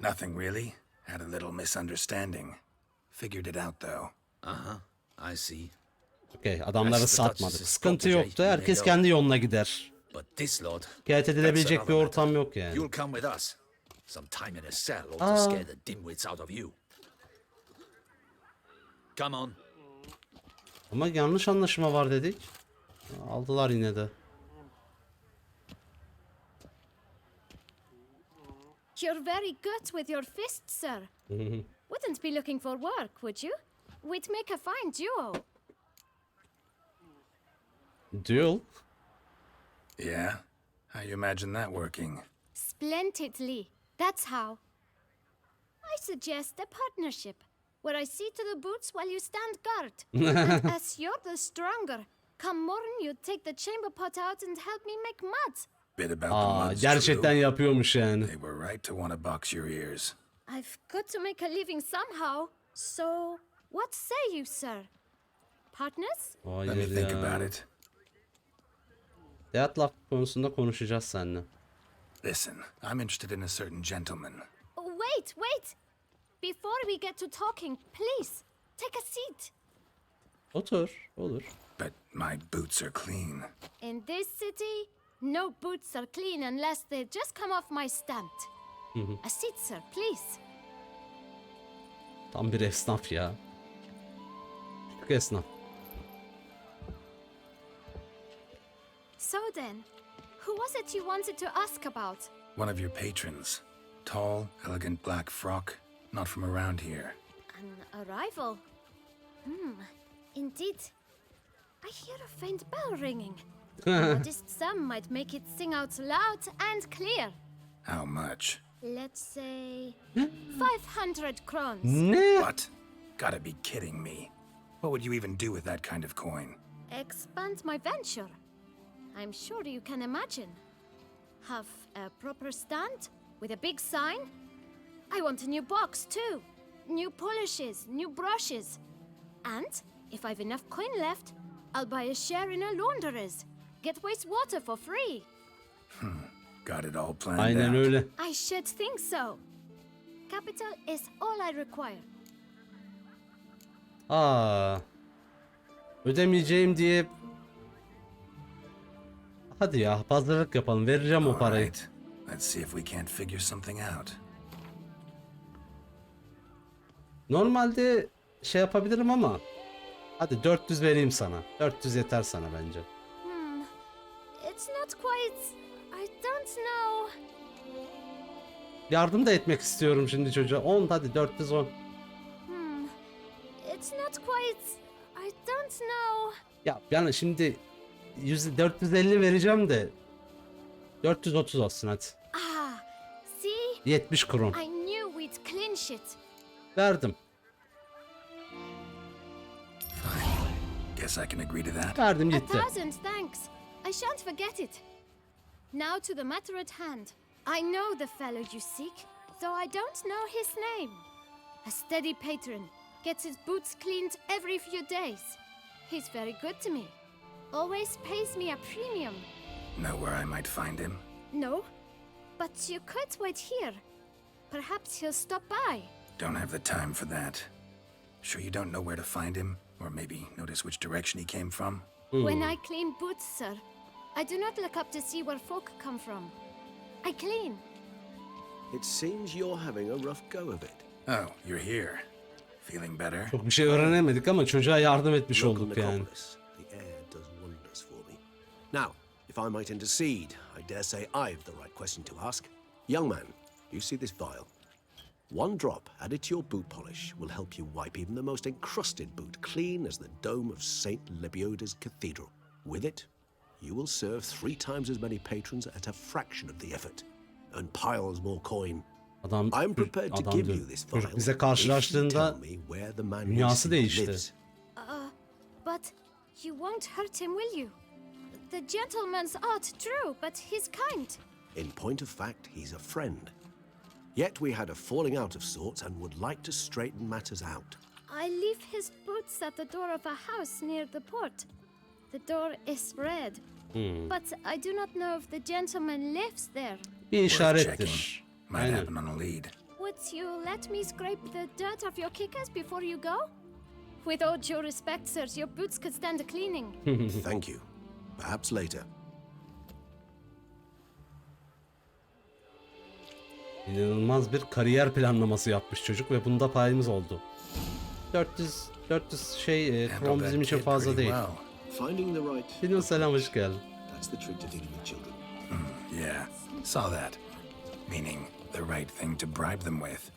Nothing really. Had a little misunderstanding. Figured it out though. I see. Okey, adamları satmadık. Sıkıntı yoktu. Herkes kendi yoluna gider. But this lord, Şikayet edilebilecek bir ortam yok yani. you'll come with us. Some time in a cell ought to scare the dimwits out of you. Come on. Ama yanlış anlaşılma var dedik. Aldılar yine de. You're very good with your fists, sir. Wouldn't be looking for work, would you? We'd make a fine duo. Duel. Yeah? How you imagine that working? Splendidly. That's how. I suggest a partnership, where I see to the boots while you stand guard. And as you're the stronger, come morn you take the chamber pot out and help me make mud. Bit about the mud's Gerçekten true. yapıyormuş yani. They were right to want to box your ears. I've got to make a living somehow, so what say you, sir? Partners? Let me Hayır think ya. about it. Deadlock konusunda konuşacağız seninle. Listen, I'm interested in a certain gentleman. Wait! Before we get to talking, please, take a seat. Otur, olur. But my boots are clean. In this city, no boots are clean unless they just come off my stand. A seat, sir, please. Tam bir esnaf ya. Çok esnaf. So then, who was it you wanted to ask about? One of your patrons. Tall, elegant black frock. Not from around here. An arrival? Indeed. I hear a faint bell ringing. A modest sum might make it sing out loud and clear. How much? Let's say 500 crowns. Ne? What? Gotta be kidding me. What would you even do with that kind of coin? Expand my venture. I'm sure you can imagine. Have a proper stand with a big sign. I want a new box too. New polishes, new brushes. And if I've enough coin left, I'll buy a share in a launderer's. Get wastewater for free. Got it all planned Aynen out. öyle. I should think so. Capital is all I require. Ödemeyeceğim diye. Hadi ya, pazarlık yapalım. Vereceğim o parayı. Alright. Let's see if we can't figure something out. Normalde şey yapabilirim ama hadi 400 vereyim sana. 400 yeter sana bence. It's not quite... I don't know. Yardım da etmek istiyorum şimdi çocuğa. 10 hadi 410. It's not quite... I don't know. Ya yani şimdi 450 vereceğim de 430 olsun hadi. See? 70 kron. I knew we'd clinch it. Verdim. Guess I can agree to that. Verdim A gitti. thousand thanks. I shan't forget it. Now to the matter at hand. I know the fellow you seek, though I don't know his name. A steady patron. Gets his boots cleaned every few days. He's very good to me. Always pays me a premium. Know where I might find him? No, but you could wait here. Perhaps he'll stop by. Don't have the time for that. Sure you don't know where to find him? Or maybe notice which direction he came from? When I clean boots, sir, I do not look up to see where folk come from. I clean. It seems you're having a rough go of it. Oh, you're here. Feeling better? Çok bir şey öğrenemedik ama çocuğa yardım etmiş Look on olduk the yani. Necropolis. The air does wonders for me. Now, if I might intercede, I dare say I've the right question to ask. Young man, you see this vial? One drop added to your boot polish will help you wipe even the most encrusted boot clean as the dome of St. Lebioda's Cathedral. With it, you will serve 3 times as many patrons at a fraction of the effort. And piles more coin. I'm prepared to give you this vial Çocuk bize if you karşılaştığında tell me where the man you dünyası seek değişti. lives. But you won't hurt him, will you? The gentleman's art, true, but he's kind. In point of fact, he's a friend. Yet we had a falling out of sorts and would like to straighten matters out. I leave his boots at the door of a house near the port. The door is red, but I do not know if the gentleman lives there. Bir işarettir. Might Aynen. happen on a lead. Would you let me scrape the dirt off your kickers before you go? With all due respect, sirs, your boots could stand a cleaning. Thank you. Perhaps later. İnanılmaz bir kariyer planlaması yapmış çocuk ve bunda payımız oldu. 400 şey kron bizim için fazla değil. Finding the right. Dino selam, hoş geldin. That's the trick to dealing with children. Yeah, saw that. Meaning the right thing to bribe them with.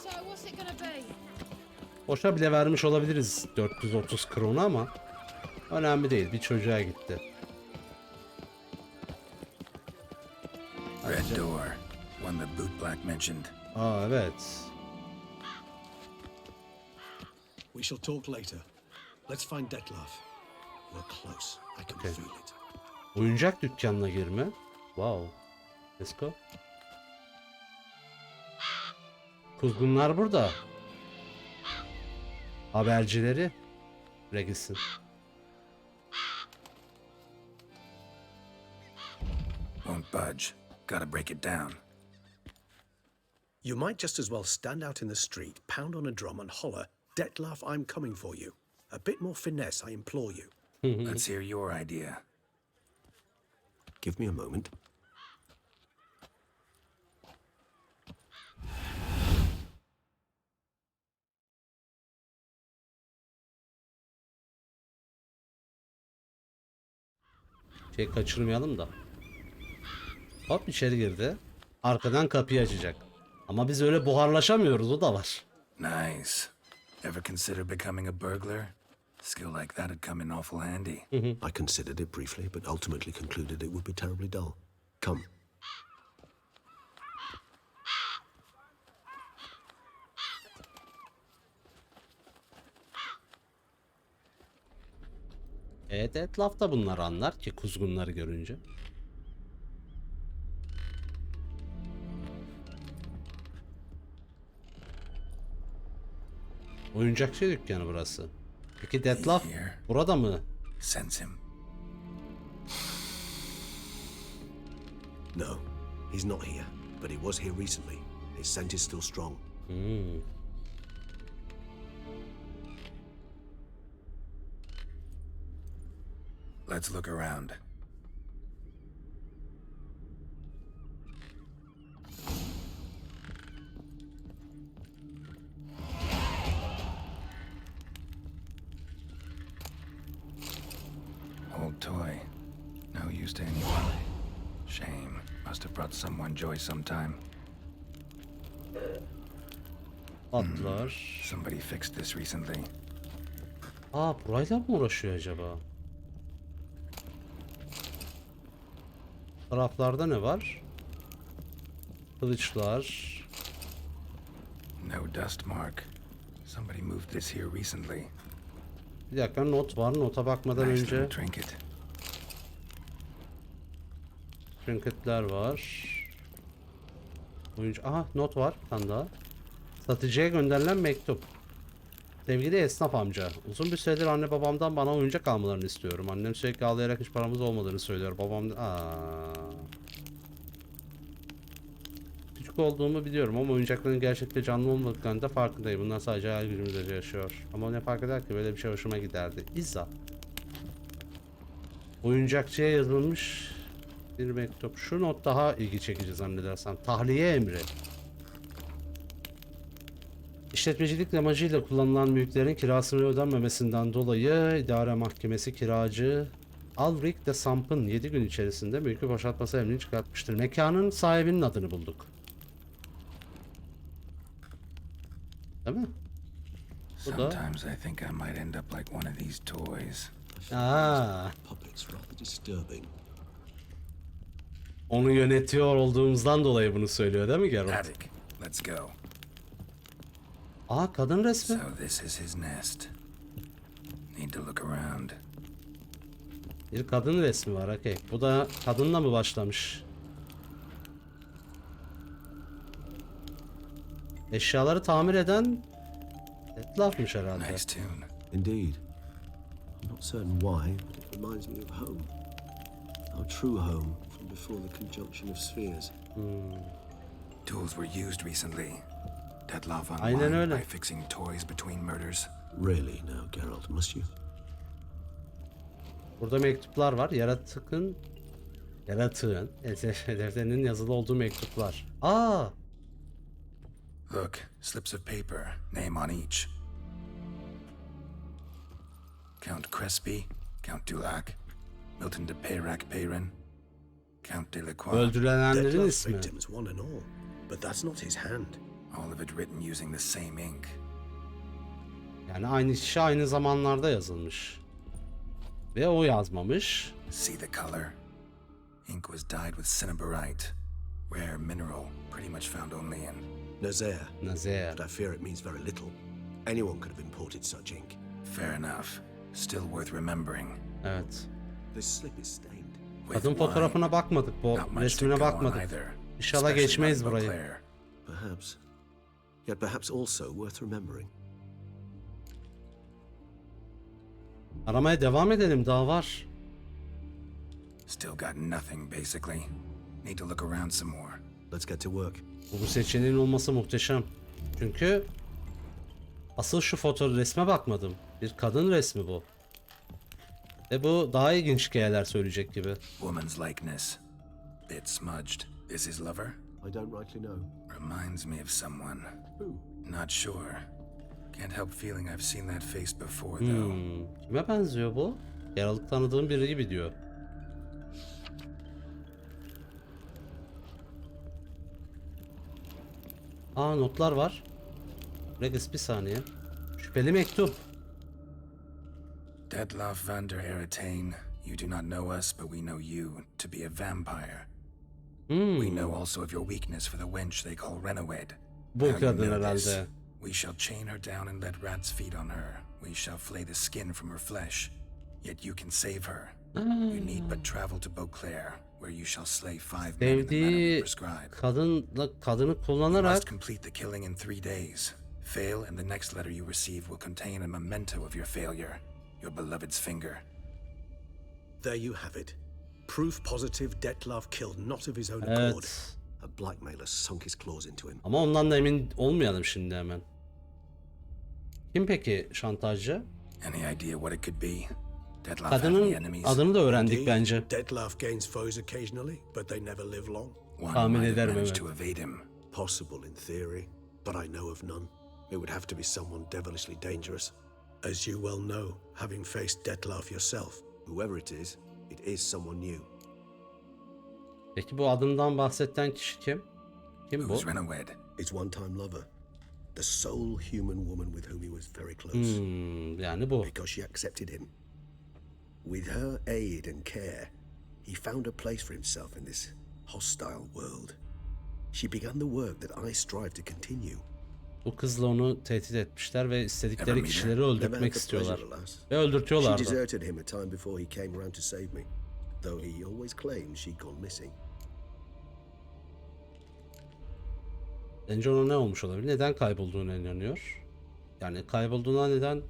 So what's it gonna be? Boşa bile vermiş olabiliriz 430 kronu ama önemli değil, bir çocuğa gitti. Red door, one the bootblack mentioned. Aa evet. We shall talk later. Let's find Detlef. We're close. I can feel it. Oyuncak dükkanına girme. Wow. Let's go. Kuzgunlar burada. Habercileri. Regis'in. Won't budge. Gotta break it down. You might just as well stand out in the street, pound on a drum and holler, Detlef, I'm coming for you. A bit more finesse, I implore you. Let's hear your idea. Give me a moment. Şey kaçırmayalım da. Hop içeri girdi. Arkadan kapıyı açacak. Ama biz öyle buharlaşamıyoruz, o da var. Nice. Ever consider becoming a burglar? Skill like that'd come in awful handy. I considered it briefly, but ultimately concluded it would be terribly dull. Come. Evet, etrafta bunları anlar ki kuzgunları görünce. Oyuncakçı dükkanı burası. Peki Detlef burada mı? Sense him. No, he's not here, but he was here recently. His scent is still strong. Let's look around. Old toy. No use to anyone. Shame. Must have brought someone joy sometime. Atlar. Somebody fixed this recently. Aa, burayla mı uğraşıyor acaba? Taraflarda ne var? Kılıçlar. No dust mark. Somebody moved this here recently. Bir dakika, not var. Nota bakmadan Nice önce little trinket. trinketler var. Oyuncu. Aha, not var. Bir tane daha. Satıcıya gönderilen mektup. Sevgili esnaf amca, uzun bir süredir anne babamdan bana oyuncak almalarını istiyorum. Annem sürekli ağlayarak hiç paramız olmadığını söylüyor. Babam küçük olduğumu biliyorum ama oyuncakların gerçekte canlı olmadıklarını da farkındayım. Bunlar sadece hayal gücümüzde yaşıyor. Ama ne fark eder ki, böyle bir şey hoşuma giderdi. İzza. Oyuncakçıya yazılmış bir mektup. Şu not daha ilgi çekici zannedersem. Tahliye emri. İşletmecilik amacıyla kullanılan mülklerin kirasını ödenmemesinden dolayı idare mahkemesi kiracı Alrik de Samp'ın 7 gün içerisinde mülkü boşaltması emrini çıkartmıştır. Mekanın sahibinin adını bulduk. Değil mi? Bu da. Sometimes I think I might end up like one of these toys. Puppets rather disturbing. Onu yönetiyor olduğumuzdan dolayı bunu söylüyor değil mi Geralt? Attic, let's go. Aa, kadın resmi. So this is his nest. Need to look around. Bir kadın resmi var. Okay. Bu da kadınla mı başlamış? Eşyaları tamir eden Detlaf'mış herhalde. Nice tune. Indeed. I'm not certain why, but it reminds me of home. Our true home from before the conjunction of spheres. Tools were used recently. Detlaf Aynen unwind öyle. by fixing toys between murders. Really now, Geralt, must you? Burada mektuplar var. Yaratığın hedeflerinin yazılı olduğu mektuplar. Aa! Look, slips of paper, name on each. Count Crespi, Count Dulac, Milton de Peyrac-Peyrin, Count de Lacroix. Öldürülenlerin Detlef's ismi. victims, one and all. But that's not his hand. All of it written using the same ink. Yani aynı kişi aynı zamanlarda yazılmış. Ve o yazmamış. See the color? Ink was dyed with cinnabarite, rare mineral, pretty much found only in... Nazaire. Nazaire. But I fear it means very little. Anyone could have imported such ink. Fair enough. Still worth remembering. Evet. This slip is stained. With Kadın fotoğrafına wine, bakmadık. Bu not much to resmine go on bakmadık. either, İnşallah especially geçmeyiz not burayı. Beauclair. Perhaps. Yet perhaps also worth remembering. Aramaya devam edelim. Daha var. Still got nothing, basically. Need to look around some more. Let's get to work. Bu seçeneğin olması muhteşem. Çünkü asıl şu resme bakmadım. Bir kadın resmi bu. Ve bu daha ilginç hikayeler söyleyecek gibi. Woman's likeness. Bit smudged. Is his lover? I don't rightly know. Reminds me of someone. Who? Not sure. Can't help feeling I've seen that face before, though. Kime benziyor bu? Yaralık tanıdığım biri gibi diyor. Aa, notlar var. Regis bir saniye. Şüpheli mektup. Detlaf van der Heretain, you do not know us, but we know you to be a vampire. We know also of your weakness for the wench they call Renowed. Bu Now you kadın know this. herhalde. We shall chain her down and let rats feed on her. We shall flay the skin from her flesh. Yet you can save her. You need but travel to Beauclair, where you shall slay 5 men in the manner we Sevdiği prescribe. kadını You kullanarak must complete the killing in 3 days. Fail, and the next letter you receive will contain a memento of your failure. Your beloved's finger. There you have it. Proof positive Detlef killed not of his own accord. evet. A blackmailer sunk his claws into him. Ama ondan da emin olmayalım şimdi hemen. Kim peki şantajcı? Any idea what it could be? Detlef have any Kadının enemies? adını da öğrendik Indeed, bence. Detlef gains foes occasionally, but they never live long. One Tahmin might have ederim, managed evet. to evade him. Possible in theory, but I know of none. It would have to be someone devilishly dangerous. As you well know, having faced Detlef yourself. Whoever it is someone new. Peki bu adından bahseden kişi kim? Kim bu? Who's Renowed? His one-time lover. The sole human woman with whom he was very close. Yani bu. Because she accepted him. With her aid and care, he found a place for himself in this hostile world. She began the work that I strive to continue. Bu kızla onu tehdit etmişler ve istedikleri kişileri Never öldürtmek had the istiyorlar. pleasure, alas. Ve She öldürtüyorlardı. deserted him a time before he came around to save me, though he always claimed she'd gone missing. Bence ona ne olmuş olabilir? Neden kaybolduğuna inanıyor? Yani kaybolduğuna neden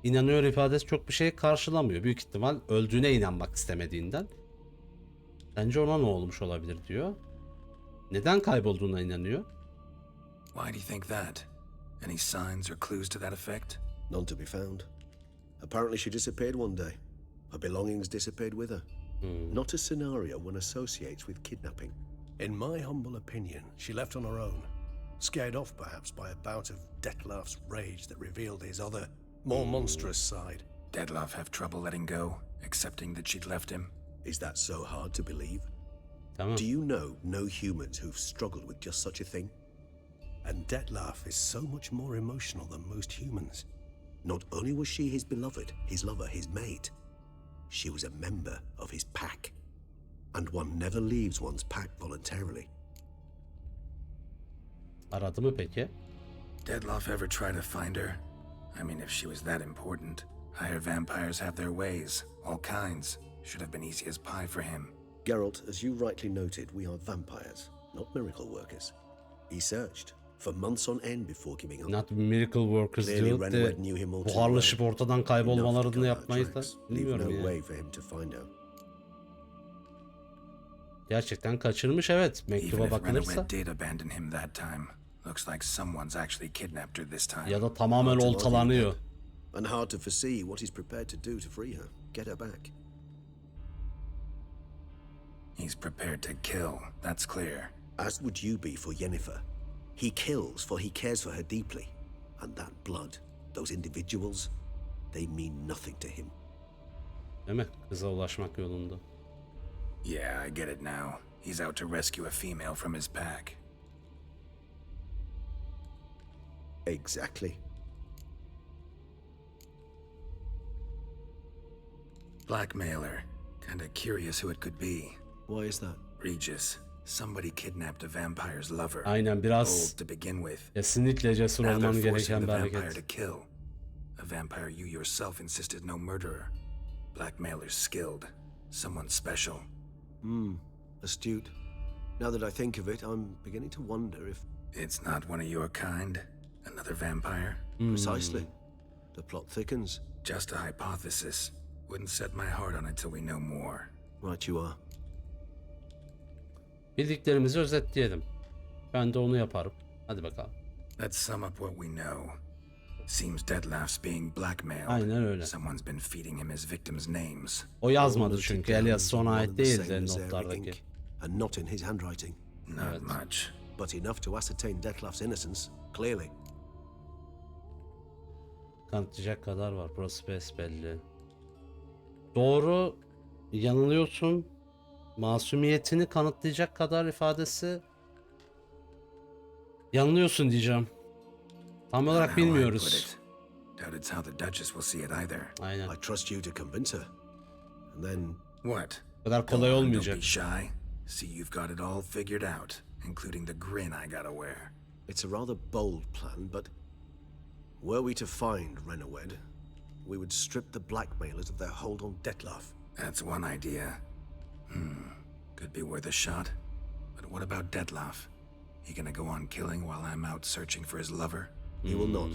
inanıyor ifadesi çok bir şey karşılamıyor. Büyük ihtimal öldüğüne inanmak istemediğinden. Bence ona ne olmuş olabilir diyor. Neden kaybolduğuna inanıyor? Why do you think that? Any signs or clues to that effect? None to be found. Apparently she disappeared one day. Her belongings disappeared with her. Not a scenario one associates with kidnapping. In my humble opinion, she left on her own. Scared off perhaps by a bout of Detlef's rage that revealed his other, more monstrous side. Detlef have trouble letting go, accepting that she'd left him? Is that so hard to believe? Tamam. Do you know no humans who've struggled with just such a thing? And Detlef is so much more emotional than most humans. Not only was she his beloved, his lover, his mate, she was a member of his pack. And one never leaves one's pack voluntarily. Aradı mı peki? Detlef ever try to find her? I mean, if she was that important. Higher vampires have their ways, all kinds. Should have been easy as pie for him. Geralt, as you rightly noted, we are vampires, not miracle workers. He searched for months on end before giving up. Not miracle workers diyor de buharlaşıp ortadan kaybolmalarını yapmayı da bilmiyorum no yani. way for him to find out. Gerçekten kaçırmış, evet, mektuba bakılırsa. Ya da tamamen oltalanıyor. And hard to foresee what he's prepared to do to free her, get her back. He's prepared to kill, that's clear. As would you be for Yennefer. He kills for he cares for her deeply. And that blood, those individuals, they mean nothing to him. Değil mi? Kıza ulaşmak yolunda. Yeah, I get it now. He's out to rescue a female from his pack. Exactly. Blackmailer. Kinda curious who it could be. Why is that? Regis. Somebody kidnapped a vampire's lover. Aynen, biraz Bold to begin with. kesinlikle cesur Now olman they're forcing gereken the bir vampire hareket. to kill. A vampire you yourself insisted no murderer. Blackmailer's skilled. Someone special. Astute. Now that I think of it, I'm beginning to wonder if... It's not one of your kind? Another vampire? Precisely. The plot thickens. Just a hypothesis. Wouldn't set my heart on it till we know more. Right you are. Bildiklerimizi özetleyelim. Ben de onu yaparım. Hadi bakalım. Let's sum up what we know. Seems Detlef's being blackmailed. Aynen öyle. Someone's been feeding him his victims' names. O yazmadı çünkü. El yazısı ona ait değildi notlardaki. And not in his handwriting. Not much. But enough to ascertain Detlef's innocence, clearly. Kanıtlayacak kadar var. Burası besbelli. Doğru, yanılıyorsun. Masumiyetini kanıtlayacak kadar ifadesi. Yanılıyorsun diyeceğim. Tam olarak bilmiyoruz. Aynen. I trust you to convince her. And then what? Bu kadar kolay olmayacak. Don't be shy. See, you've got it all figured out, including the grin I gotta wear. It's a rather bold plan, but were we to find Renawed, we would strip the blackmailers of their hold on Detlef. That's one idea. Could be worth a shot. But what about Detlef? He gonna go on killing while I'm out searching for his lover? He will not.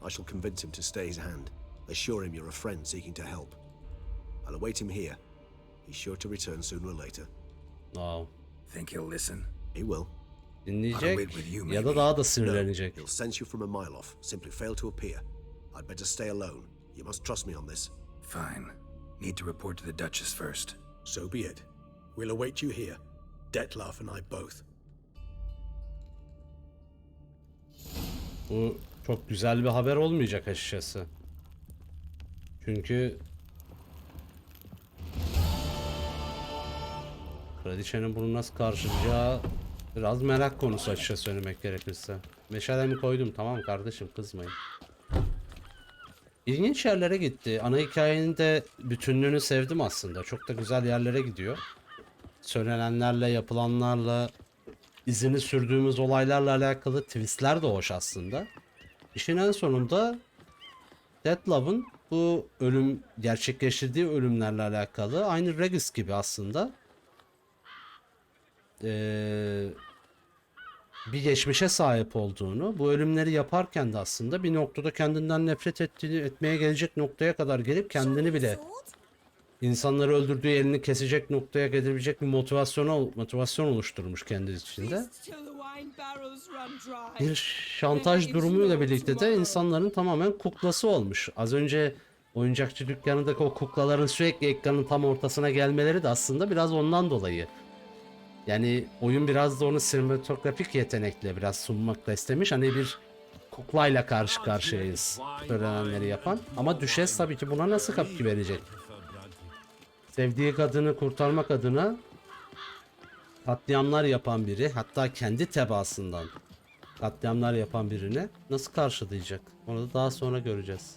I shall convince him to stay his hand. Assure him you're a friend seeking to help. I'll await him here. He's sure to return sooner or later. Wow. Think he'll listen? He will. Dinleyecek ya da daha da sinirlenecek. He'll sense you from a mile off. Simply fail to appear. I'd better stay alone. You must trust me on this. Fine. Need to report to the Duchess first. So be it. We'll await you here. Detlef and I both. Bu çok güzel bir haber olmayacak açıkçası. Çünkü Kraliçenin bunu nasıl karşılayacağı biraz merak konusu açıkçası söylemek gerekirse. Meşalemi koydum, tamam kardeşim, kızmayın. İlginç yerlere gitti. Ana hikayenin de bütünlüğünü sevdim aslında. Çok da güzel yerlere gidiyor. Söylenenlerle, yapılanlarla, izini sürdüğümüz olaylarla alakalı twistler de hoş aslında. İşin en sonunda Detlef'in bu ölüm gerçekleştirdiği ölümlerle alakalı aynı Regis gibi aslında bir geçmişe sahip olduğunu, bu ölümleri yaparken de aslında bir noktada kendinden nefret etmeye gelecek noktaya kadar gelip kendini bile insanları öldürdüğü elini kesecek noktaya gelebilecek bir motivasyon oluşturmuş kendi içinde. Bir şantaj durumuyla birlikte de insanların tamamen kuklası olmuş. Az önce oyuncakçı dükkanındaki o kuklaların sürekli ekranın tam ortasına gelmeleri de aslında biraz ondan dolayı. Yani oyun biraz da onu sinematografik yetenekle biraz sunmakla istemiş. Hani bir kuklayla karşı karşıyayız söylenenleri yapan. Ama Düşes tabii ki buna nasıl tepki verecek? Sevdiği kadını kurtarmak adına katliamlar yapan biri, hatta kendi tebaasından katliamlar yapan birine nasıl karşılayacak? Onu da daha sonra göreceğiz.